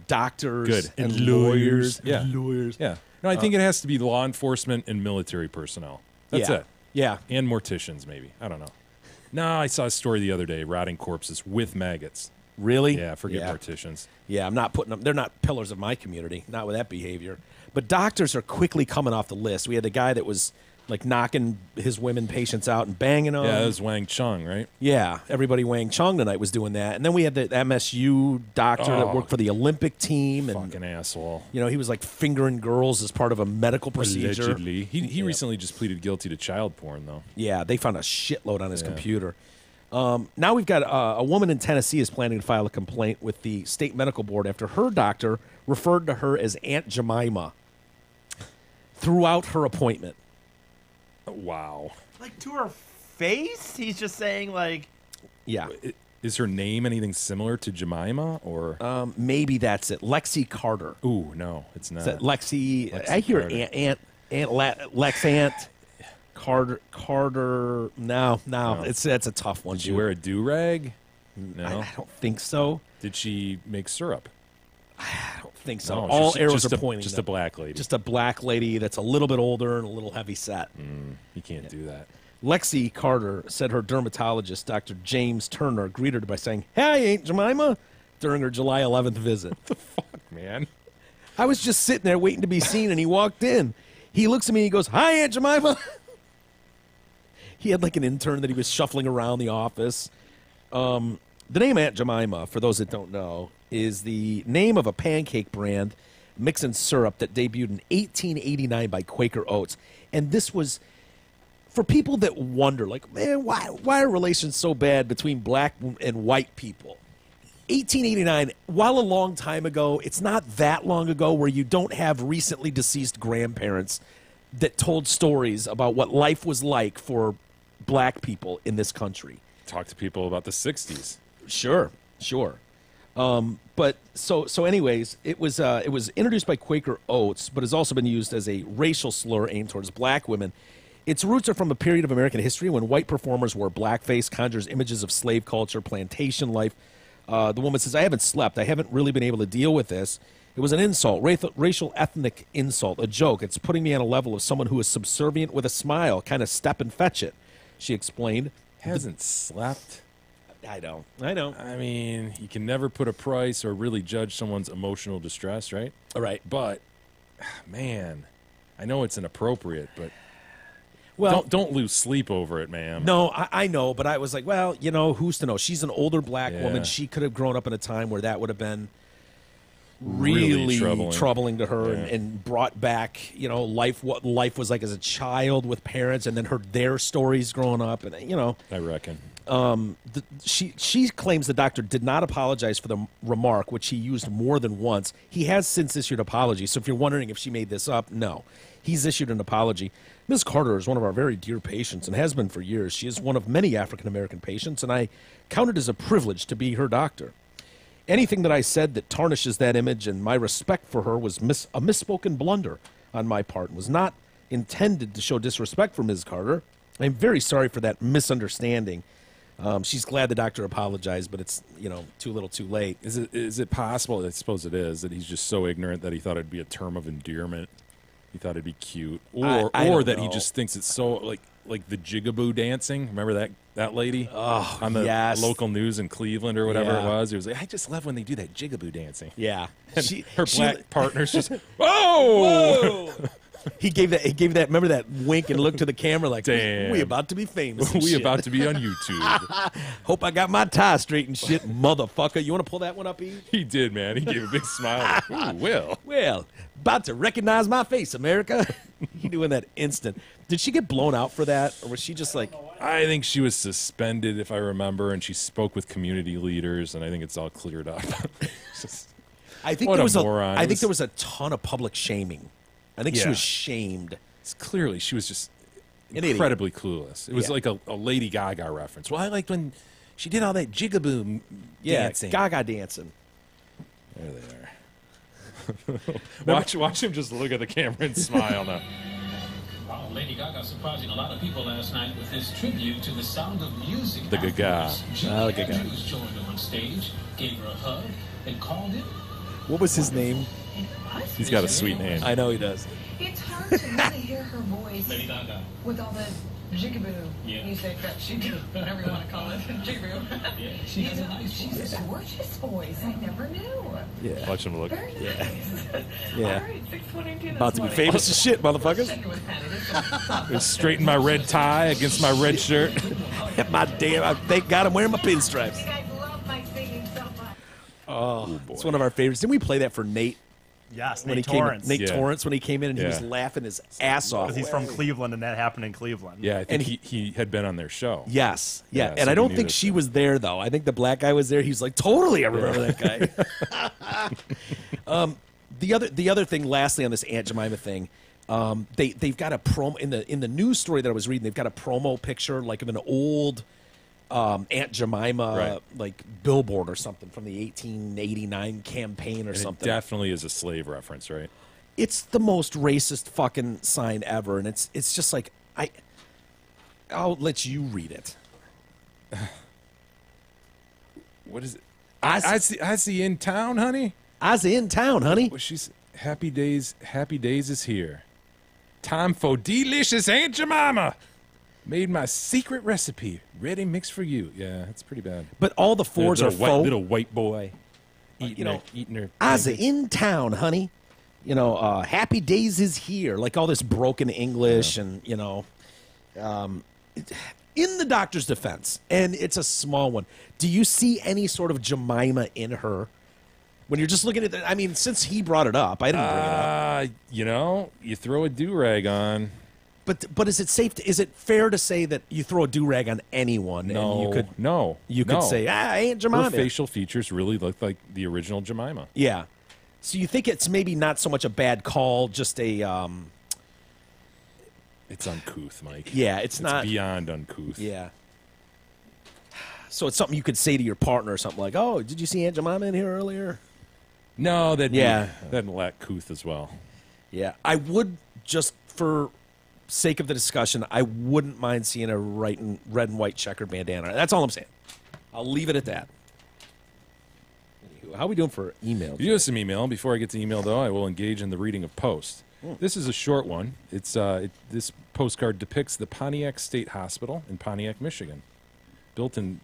doctors and lawyers. Yeah. And lawyers. Yeah. No, I think it has to be law enforcement and military personnel. That's it. Yeah. And morticians, maybe. I don't know. No, I saw a story the other day, rotting corpses with maggots. Really? Yeah, forget morticians. Yeah, I'm not putting them. They're not pillars of my community, not with that behavior. But doctors are quickly coming off the list. We had the guy that was like knocking his women patients out and banging them. Yeah, that was Wang Chung, right? Yeah, everybody Wang Chung tonight was doing that. And then we had the MSU doctor that worked for the Olympic team. And, fucking asshole. You know, he was like fingering girls as part of a medical procedure. Allegedly. He recently just pleaded guilty to child porn, though. Yeah, they found a shitload on his computer. Now we've got a woman in Tennessee is planning to file a complaint with the state medical board after her doctor referred to her as Aunt Jemima throughout her appointment. Wow. Like, to her face? He's just saying, like... Yeah. Is her name anything similar to Jemima, or...? Maybe that's it. Lexie Carter. Ooh, no, it's not. Is that Lexie I hear Carter. Lex Aunt Carter. No. That's a tough one. Did she wear a do-rag? No. I don't think so. Did she make syrup? I don't think so. No, all arrows just are pointing. Just a black lady. Just a black lady that's a little bit older and a little heavy set. You can't do that. Lexie Carter said her dermatologist, Dr. James Turner, greeted her by saying, "Hey, Aunt Jemima," during her July 11th visit. What the fuck, man? I was just sitting there waiting to be seen, and he walked in. He looks at me and he goes, "Hi, Aunt Jemima." He had like an intern that he was shuffling around the office. The name Aunt Jemima, for those that don't know, is the name of a pancake brand, mix and syrup, that debuted in 1889 by Quaker Oats. And this was, for people that wonder, like, man, why are relations so bad between black and white people? 1889, while a long time ago, it's not that long ago where you don't have recently deceased grandparents that told stories about what life was like for black people in this country. Talk to people about the 60s. Sure. But so anyways, it was introduced by Quaker Oats, but has also been used as a racial slur aimed towards black women. Its roots are from a period of American history when white performers wore blackface, conjures images of slave culture, plantation life. The woman says, I haven't slept. I haven't really been able to deal with this. It was an insult, racial, ethnic insult, a joke. It's putting me on a level of someone who is subservient with a smile, kind of step and fetch it, she explained. Hasn't slept? I know. I mean, you can never put a price or really judge someone's emotional distress, right? All right. But, man, I know it's inappropriate, but well, don't lose sleep over it, ma'am. No, I know, but I was like, well, you know, who's to know? She's an older black woman. She could have grown up in a time where that would have been really troubling to her and brought back, you know, what life was like as a child with parents, and then heard their stories growing up, and you know, I reckon. She claims the doctor did not apologize for the remark, which he used more than once. He has since issued apologies. So if you're wondering if she made this up, no, he's issued an apology. Ms. Carter is one of our very dear patients and has been for years. She is one of many African American patients, and I count it as a privilege to be her doctor. Anything that I said that tarnishes that image and my respect for her was a misspoken blunder on my part and was not intended to show disrespect for Ms. Carter. I'm very sorry for that misunderstanding. She's glad the doctor apologized, but it's, you know, too little too late. Is it possible, I suppose it is, that he's just so ignorant that he thought it'd be a term of endearment? He thought it'd be cute. Or that he just thinks it's so, like the jigaboo dancing. Remember that lady on the local news in Cleveland or whatever it was? It was like, I just love when they do that jigaboo dancing. Yeah. Her black partner's just, whoa! He gave that. Remember that wink and look to the camera like, damn, we about to be famous. We about to be on YouTube. Hope I got my tie straight and shit, motherfucker. You want to pull that one up, E? He did, man. He gave a big smile. Like, ooh, well, about to recognize my face, America. He doing that instant. Did she get blown out for that, or was she just like? I think she was suspended, if I remember, and she spoke with community leaders, and I think it's all cleared up. I think there was a ton of public shaming. I think she was shamed. Clearly, she was just incredibly clueless. It was like a Lady Gaga reference. Well, I liked when she did all that jigaboo dancing. Gaga dancing. There they are. Watch him just look at the camera and smile now. Wow, Lady Gaga surprising a lot of people last night with this tribute to the Sound of Music. The Gaga. The Gaga. Andrews joined her on stage, gave her a hug, and called it. What was his name? He's got a sweet name. I know he does. It's hard to really hear her voice Lady Gaga. with all the jigaboo music that she did, whatever you want to call it. Jigaboo. Yeah, she has a nice voice. She's a gorgeous voice. I never knew. Yeah. Watch him look. Very nice. Yeah. All right, 622. About to be famous as shit, motherfuckers. Straighten my red tie against my red shirt. Thank God I'm wearing my pinstripes. You guys love my singing so much. Oh, it's one of our favorites. Didn't we play that for Nate? Yes, Nate Torrance. Nate Torrance when he came in and he was laughing his ass off. Because he's from Cleveland and that happened in Cleveland. Yeah, I think he had been on their show. Yes. Yeah. And so I don't think she was there, though. I think the black guy was there. He was like, totally, I remember that guy. The other thing, lastly, on this Aunt Jemima thing, they've got a promo in the news story that I was reading. They've got a promo picture like of an old Aunt Jemima like billboard or something from the 1889 campaign or something. It definitely is a slave reference, right? It's the most racist fucking sign ever, and it's just like I'll let you read it. What is it? I see in town, honey. I see in town, honey. Well, she's happy days is here. Time for delicious Aunt Jemima. Made my secret recipe, ready mixed for you. Yeah, it's pretty bad. But all the Fords are faux. Little white boy eating her. I's in town, honey. You know, happy days is here. Like all this broken English and, you know. In the doctor's defense, and it's a small one, do you see any sort of Jemima in her? When you're just looking at I mean, since he brought it up, I didn't bring it up. You know, you throw a do-rag on. But is it safe? Is it fair to say that you throw a do-rag on anyone? No, and you could say, Aunt Jemima. Her facial features really look like the original Jemima. Yeah. So you think it's maybe not so much a bad call, just a. It's uncouth, Mike. Yeah, it's not beyond uncouth. Yeah. So it's something you could say to your partner or something like, "Oh, did you see Aunt Jemima in here earlier?" No, that'd lack couth as well. Yeah, I would just for sake of the discussion, I wouldn't mind seeing a red and white checkered bandana. That's all I'm saying. I'll leave it at that. How are we doing for email? You have some email. Before I get to email, though, I will engage in the reading of post. This is a short one. It's this postcard depicts the Pontiac State Hospital in Pontiac, Michigan. Built in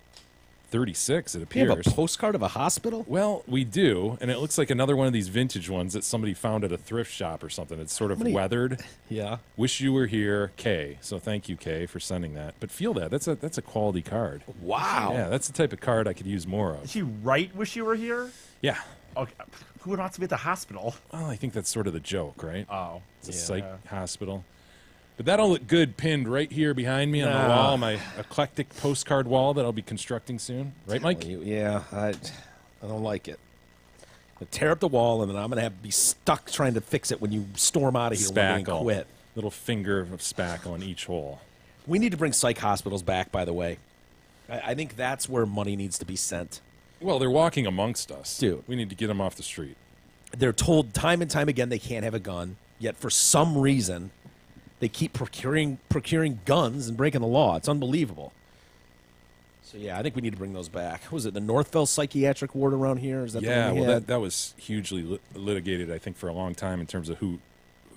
36, it appears. You have a postcard of a hospital? Well, we do, and it looks like another one of these vintage ones that somebody found at a thrift shop or something. It's sort of weathered. Yeah. Wish you were here, Kay. So thank you, Kay, for sending that. But feel that. That's a quality card. Wow. Yeah, that's the type of card I could use more of. Did she write "Wish you were here"? Yeah. Okay. Who would want to be at the hospital? Well, I think that's sort of the joke, right? Oh. It's a psych hospital. But that'll look good pinned right here behind me on the wall, my eclectic postcard wall that I'll be constructing soon. Right, Mike? Yeah, I don't like it. I'll tear up the wall, and then I'm going to be stuck trying to fix it when you storm out of here when we quit. Little finger of spackle in each hole. We need to bring psych hospitals back, by the way. I think that's where money needs to be sent. Well, they're walking amongst us. Dude. We need to get them off the street. They're told time and time again they can't have a gun, yet for some reason they keep procuring guns and breaking the law. It's unbelievable. So, yeah, I think we need to bring those back. What was it, the Northville Psychiatric Ward around here? Is that yeah, the one well, that was hugely litigated, I think, for a long time in terms of who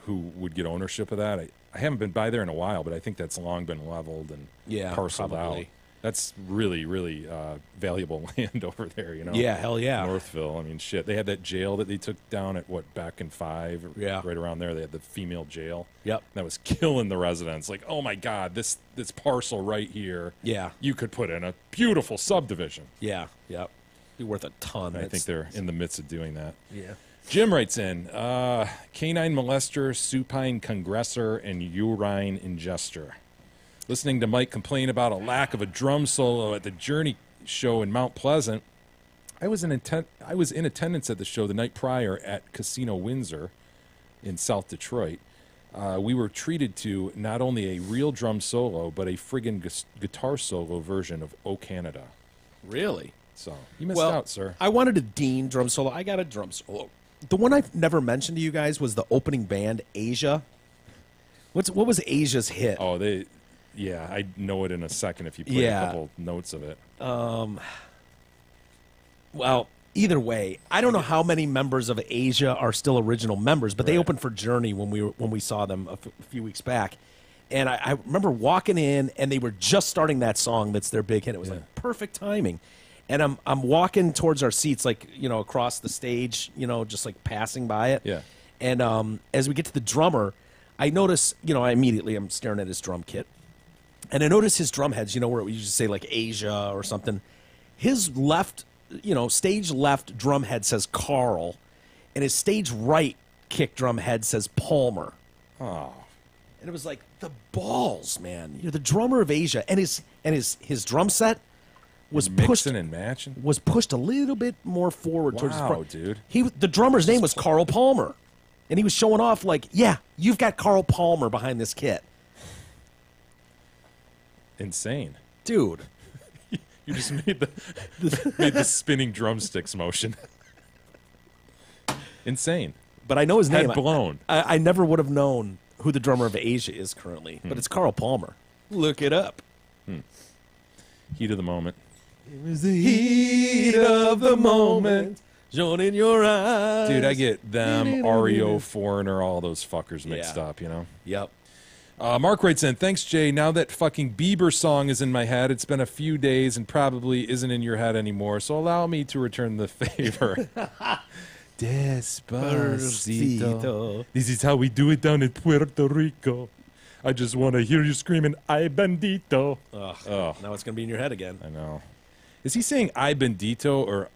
would get ownership of that. I haven't been by there in a while, but I think that's long been leveled and parceled out. That's really, really valuable land over there, you know? Yeah, hell yeah. Northville. I mean, shit. They had that jail that they took down at, back in 5? Yeah. Right around there. They had the female jail. Yep. That was killing the residents. Like, oh, my God, this parcel right here. Yeah. You could put in a beautiful subdivision. Yeah, yep. Be worth a ton. I think they're in the midst of doing that. Yeah. Jim writes in, canine molester, supine congressor, and urine ingester. Listening to Mike complain about a lack of a drum solo at the Journey show in Mount Pleasant, I was in attendance at the show the night prior at Casino Windsor in South Detroit. We were treated to not only a real drum solo, but a friggin' guitar solo version of "O Canada." Really? So you missed out, sir. I wanted a Dean drum solo. I got a drum solo. The one I've never mentioned to you guys was the opening band, Asia. What was Asia's hit? Oh, yeah, I know it in a second if you play a couple notes of it. Well, either way, I don't know how many members of Asia are still original members, but they opened for Journey when we saw them a few weeks back. And I remember walking in, and they were just starting that song that's their big hit. It was like perfect timing. And I'm walking towards our seats, like, across the stage, just like passing by it. Yeah. And as we get to the drummer, I notice, I'm staring at his drum kit. And I notice his drum heads, where we used to say like Asia or something. His left, stage left drum head says Carl, and his stage right kick drum head says Palmer. Oh. And it was like the balls, man. You're the drummer of Asia, and his drum set was mixing and matching. Was pushed a little bit more forward towards the front. Dude. The drummer's name was Carl Palmer, and he was showing off like, yeah, you've got Carl Palmer behind this kit. Insane, dude. You just made the spinning drumsticks motion. Insane. But I know his name. Head blown. I never would have known who the drummer of Asia is currently, but it's Carl Palmer. Look it up. Heat of the moment. It was the heat of the moment, shone in your eyes. Dude, I get them, REO, Foreigner, all those fuckers mixed up, Yep. Mark writes in, thanks, Jay. Now that fucking Bieber song is in my head, it's been a few days and probably isn't in your head anymore, so allow me to return the favor. Despacito. This is how we do it down in Puerto Rico. I just want to hear you screaming, ay bendito. Oh, now it's going to be in your head again. I know. Is he saying ay bendito or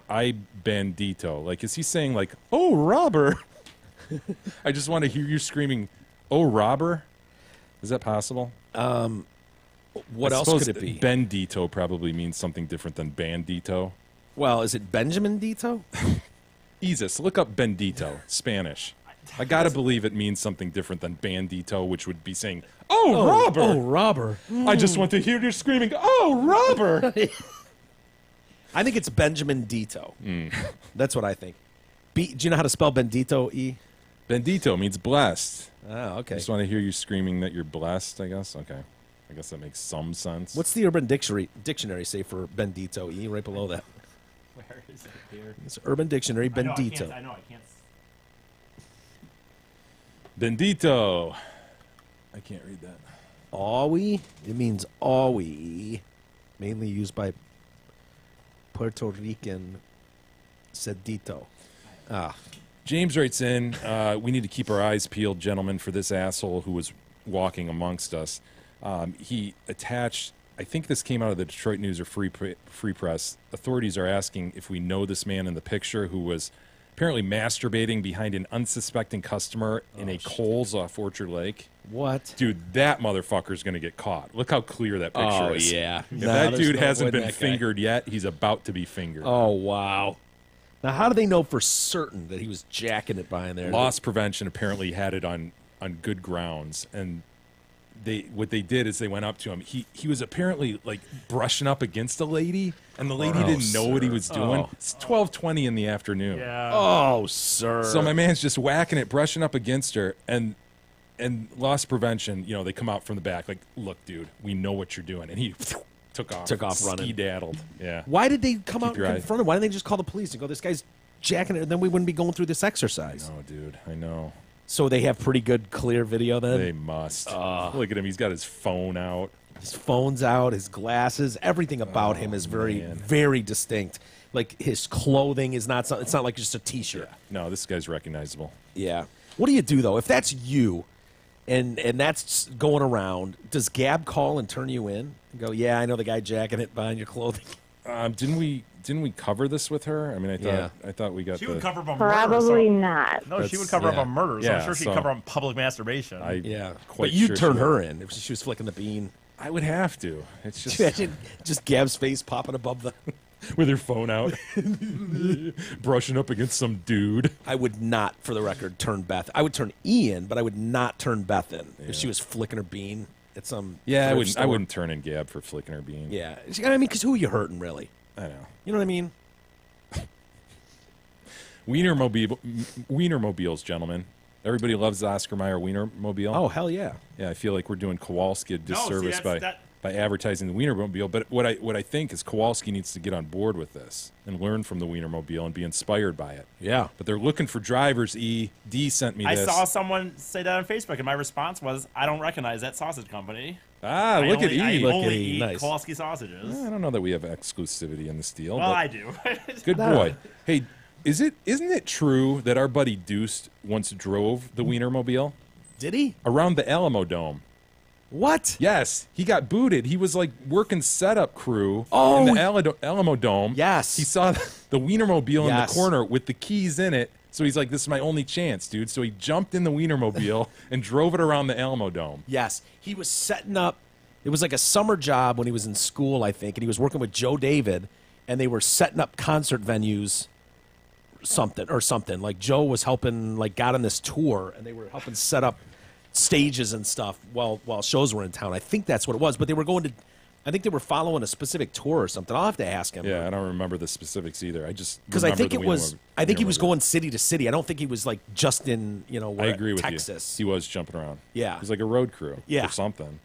ay bandito? Like, is he saying like, oh, robber? I just want to hear you screaming, oh, robber? Is that possible? What else could it be? Bendito probably means something different than bandito. Well, is it Benjamin Dito? Jesus, look up bendito, Spanish. I gotta believe it means something different than bandito, which would be saying, oh, robber! Oh, robber. I just want to hear you screaming, oh, robber! I think it's Benjamin Dito. That's what I think. Do you know how to spell Bendito, E? Bendito means blessed. Oh, okay. I just want to hear you screaming that you're blessed, I guess. Okay. I guess that makes some sense. What's the Urban Dictionary say for Bendito, E, right below that? Where is it here? It's Urban Dictionary, Bendito. I know, I can't. Bendito. I can't read that. Awi? It means awi. Mainly used by Puerto Rican sedito. James writes in, we need to keep our eyes peeled, gentlemen, for this asshole who was walking amongst us. He attached, I think this came out of the Detroit News or Free Press. Authorities are asking if we know this man in the picture who was apparently masturbating behind an unsuspecting customer in a Kohl's off Orchard Lake. What? Dude, that motherfucker's going to get caught. Look how clear that picture is. Oh, yeah. If that dude hasn't been fingered yet, he's about to be fingered. Oh, wow. Now, how do they know for certain that he was jacking it behind there? Loss prevention apparently had it on good grounds, and what they did is they went up to him. He was apparently like brushing up against a lady, and the lady didn't know what he was doing. It's 12:20 in the afternoon. Yeah. Oh, sir. So my man's just whacking it, brushing up against her, and loss prevention, they come out from the back like, look, dude, we know what you're doing, and he took off running, ski-daddled. Yeah. Why did they come out and confront him? Why didn't they just call the police and go, this guy's jacking it, and then we wouldn't be going through this exercise? No, dude, I know. So they have pretty good, clear video then? They must. Look at him. He's got his phone out. His phone's out, his glasses, everything about him is very, very distinct. Like, his clothing is not, it's not like just a T-shirt. Yeah. No, this guy's recognizable. Yeah. What do you do, though? If that's you and that's going around, does Gab call and turn you in? And go, yeah, I know the guy jacking it behind your clothing. Didn't we cover this with her? I mean, I thought we got. She would cover up on Probably murder. not. No, she would cover up on murder. So I'm sure she'd cover up public masturbation. But you'd turn her in if she was flicking the bean. I would have to. It's just imagine just Gab's face popping above the with her phone out, brushing up against some dude. I would not, for the record, turn Beth. I would turn Ian, but I would not turn Beth in if she was flicking her bean at some. Yeah, I wouldn't turn in Gab for flicking her bean. Yeah, I mean, because who are you hurting, really? I know. You know what I mean? Wienermobiles, gentlemen. Everybody loves the Oscar Mayer Wienermobile. Oh, hell yeah. Yeah, I feel like we're doing Kowalski a disservice by advertising the Wienermobile. But what I think is Kowalski needs to get on board with this and learn from the Wienermobile and be inspired by it. Yeah. But they're looking for drivers, D sent me this. I saw someone say that on Facebook, and my response was, I don't recognize that sausage company. Look at E. I only eat Kowalski sausages. I don't know that we have exclusivity in this deal. Well, but I do. Good boy. Hey, isn't it true that our buddy Deuce once drove the Wienermobile? Did he? Around the Alamo Dome. What? Yes. He got booted. He was like working setup crew in the Alamo Dome. Yes. He saw the Wienermobile in the corner with the keys in it. So he's like, this is my only chance, dude. So he jumped in the Wienermobile and drove it around the Alamo Dome. Yes. He was setting up. It was like a summer job when he was in school, I think, and he was working with Joe David, and they were setting up concert venues. Something like Joe was helping, like got on this tour, and they were helping set up stages and stuff while shows were in town. I think that's what it was. But they were going to, I think they were following a specific tour or something. I'll have to ask him. Yeah, I don't remember the specifics either. I just because I think he was going city to city. I don't think he was like just in I agree with Texas. You. He was jumping around. Yeah, he was like a road crew. Yeah, or something.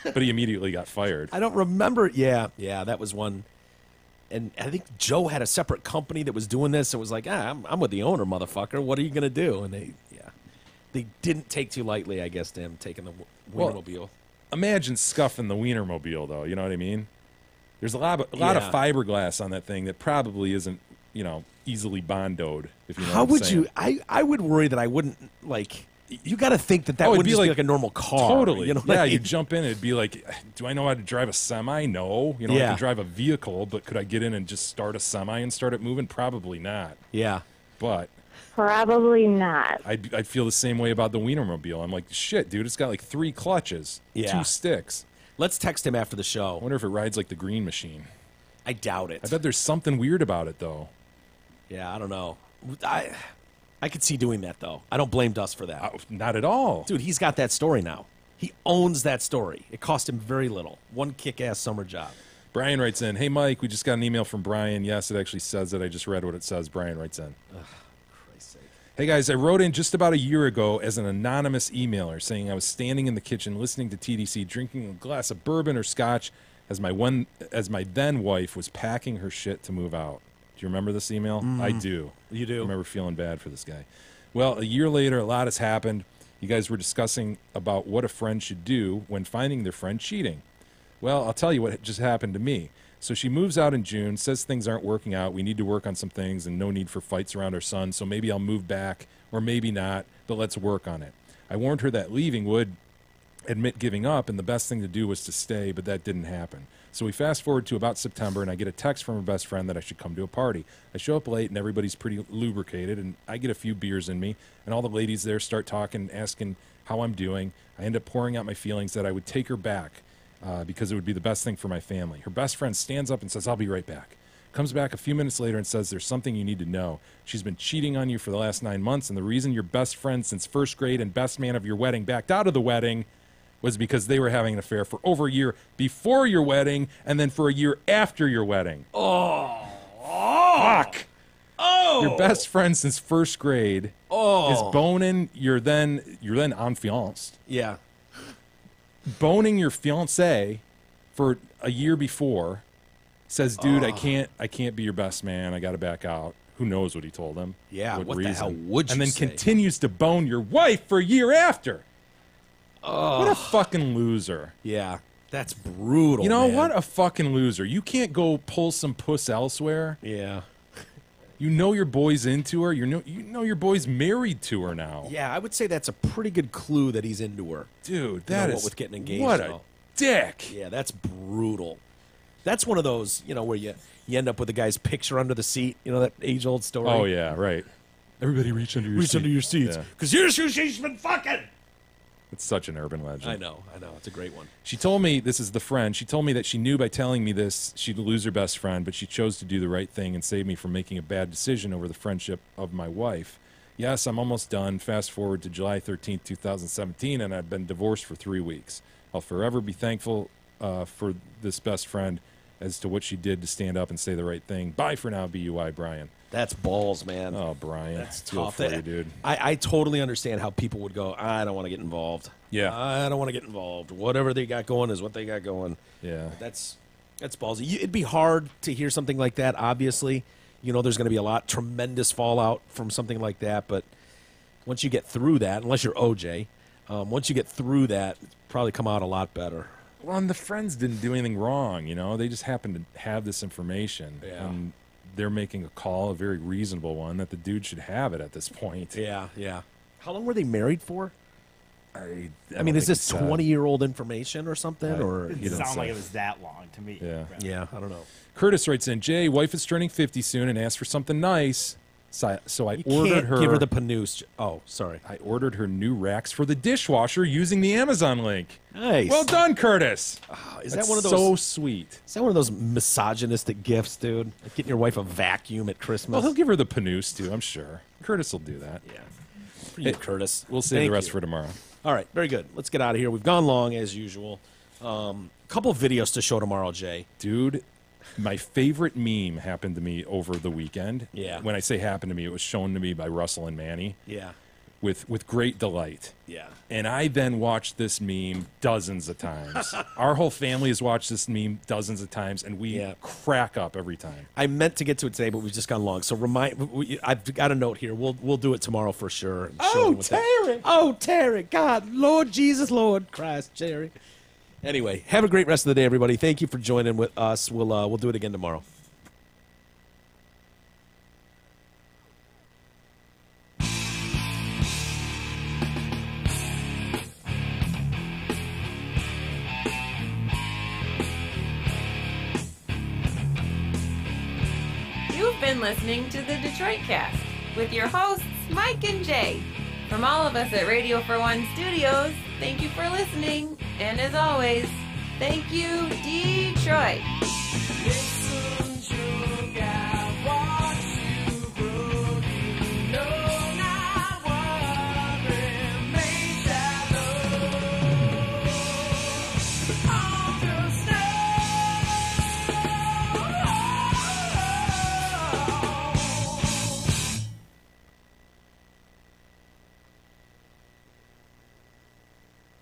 But he immediately got fired. I don't remember. Yeah, that was one. And I think Joe had a separate company that was doing this. It was like, I'm with the owner, motherfucker. What are you going to do? And they didn't take too lightly, I guess, to him taking the Wienermobile. Well, imagine scuffing the Wienermobile, though. You know what I mean? There's a lot of fiberglass on that thing that probably isn't, easily bondoed. If you know How what I'm would saying. you? I would worry that I wouldn't like. You got to think that wouldn't just be like a normal car. Totally. You know you jump in and it'd be like, do I know how to drive a semi? No. I can drive a vehicle, but could I get in and just start a semi and start it moving? Probably not. Yeah. But probably not. I'd feel the same way about the Wienermobile. I'm like, shit, dude, it's got like 3 clutches, 2 sticks. Let's text him after the show. I wonder if it rides like the Green Machine. I doubt it. I bet there's something weird about it, though. Yeah, I don't know. I could see doing that, though. I don't blame Dust for that. Not at all. Dude, he's got that story now. He owns that story. It cost him very little. One kick-ass summer job. Brian writes in, hey, Mike, we just got an email from Brian. Yes, it actually says it. I just read what it says. Brian writes in. Christ's sake. Hey, guys, I wrote in just about a year ago as an anonymous emailer saying I was standing in the kitchen listening to TDC, drinking a glass of bourbon or scotch, as my then wife was packing her shit to move out. Do you remember this email? I do. You do? I remember feeling bad for this guy. Well, a year later, a lot has happened. You guys were discussing about what a friend should do when finding their friend cheating. Well, I'll tell you what just happened to me. So she moves out in June, says things aren't working out. We need to work on some things and no need for fights around our son. So maybe I'll move back or maybe not, but let's work on it. I warned her that leaving would admit giving up, and the best thing to do was to stay, but that didn't happen. So we fast forward to about September, and I get a text from her best friend that I should come to a party. I show up late, and everybody's pretty lubricated, and I get a few beers in me, and all the ladies there start talking, asking how I'm doing. I end up pouring out my feelings that I would take her back because it would be the best thing for my family. Her best friend stands up and says, I'll be right back. Comes back a few minutes later and says, there's something you need to know. She's been cheating on you for the last 9 months, and the reason your best friend since first grade and best man of your wedding backed out of the wedding was because they were having an affair for over a year before your wedding and then for a year after your wedding. Fuck! Your best friend since first grade is boning your then enfianced. Yeah. Boning your fiance for a year before. Says, dude, I can't be your best man. I got to back out. Who knows what he told him? Yeah, what reason? the hell would you And then say? continues to bone your wife for a year after. What a fucking loser. Yeah, that's brutal. You know, man. what a fucking loser. You can't go pull some puss elsewhere. Yeah. You know your boy's into her. You know your boy's married to her now. Yeah, I would say that's a pretty good clue that he's into her. Dude, that that is is... with getting engaged. What and a all. dick. Yeah, that's brutal. That's one of those, where you end up with the guy's picture under the seat. You know, that age-old story. Oh, yeah, right. Everybody reach under your seat. Reach under your seats. Because here's who she's been fucking. It's such an urban legend. I know. It's a great one. She told me, this is the friend, she told me that she knew by telling me this she'd lose her best friend, but she chose to do the right thing and save me from making a bad decision over the friendship of my wife. Yes, I'm almost done. Fast forward to July 13th, 2017, and I've been divorced for 3 weeks. I'll forever be thankful for this best friend as to what she did to stand up and say the right thing. Bye for now, BUI, Brian. That's balls, man. Oh, Brian. That's Feel tough. for you, dude. I totally understand how people would go, I don't want to get involved. Yeah. I don't want to get involved. Whatever they got going is what they got going. Yeah. That's ballsy. It'd be hard to hear something like that, obviously. There's going to be tremendous fallout from something like that, but once you get through that, unless you're OJ, once you get through that, it's probably come out a lot better. Well, and the friends didn't do anything wrong, They just happened to have this information. Yeah. And they're making a call, a very reasonable one, that the dude should have it at this point. Yeah. How long were they married for? I mean, is this 20-year-old information or something? It didn't sound like it was that long to me. Yeah, I don't know. Curtis writes in, Jay, wife is turning 50 soon and asked for something nice. So I You ordered can't her. give her the panous. Oh, sorry. I ordered her new racks for the dishwasher using the Amazon link. Nice. Well done, Curtis. Is That's that one of those so sweet? Is that one of those misogynistic gifts, dude? Like getting your wife a vacuum at Christmas? Well, he'll give her the panous too, I'm sure. Curtis will do that. Yeah. For you, Curtis. We'll save Thank the rest you. for tomorrow. All right, very good. Let's get out of here. We've gone long as usual. Couple videos to show tomorrow, Jay. Dude, my favorite meme happened to me over the weekend. Yeah. When I say happened to me, it was shown to me by Russell and Manny. Yeah. With great delight. Yeah. And I then watched this meme dozens of times. Our whole family has watched this meme dozens of times, and we crack up every time. I meant to get to it today, but we've just gone long. So I've got a note here. We'll do it tomorrow for sure. Terry! Oh, Terry! God, Lord Jesus, Lord Christ, Terry. Anyway, have a great rest of the day, everybody. Thank you for joining with us. We'll do it again tomorrow. You've been listening to the Detroit Cast with your hosts, Mike and Jay. From all of us at Radio for One Studios, thank you for listening. And as always, thank you, Detroit.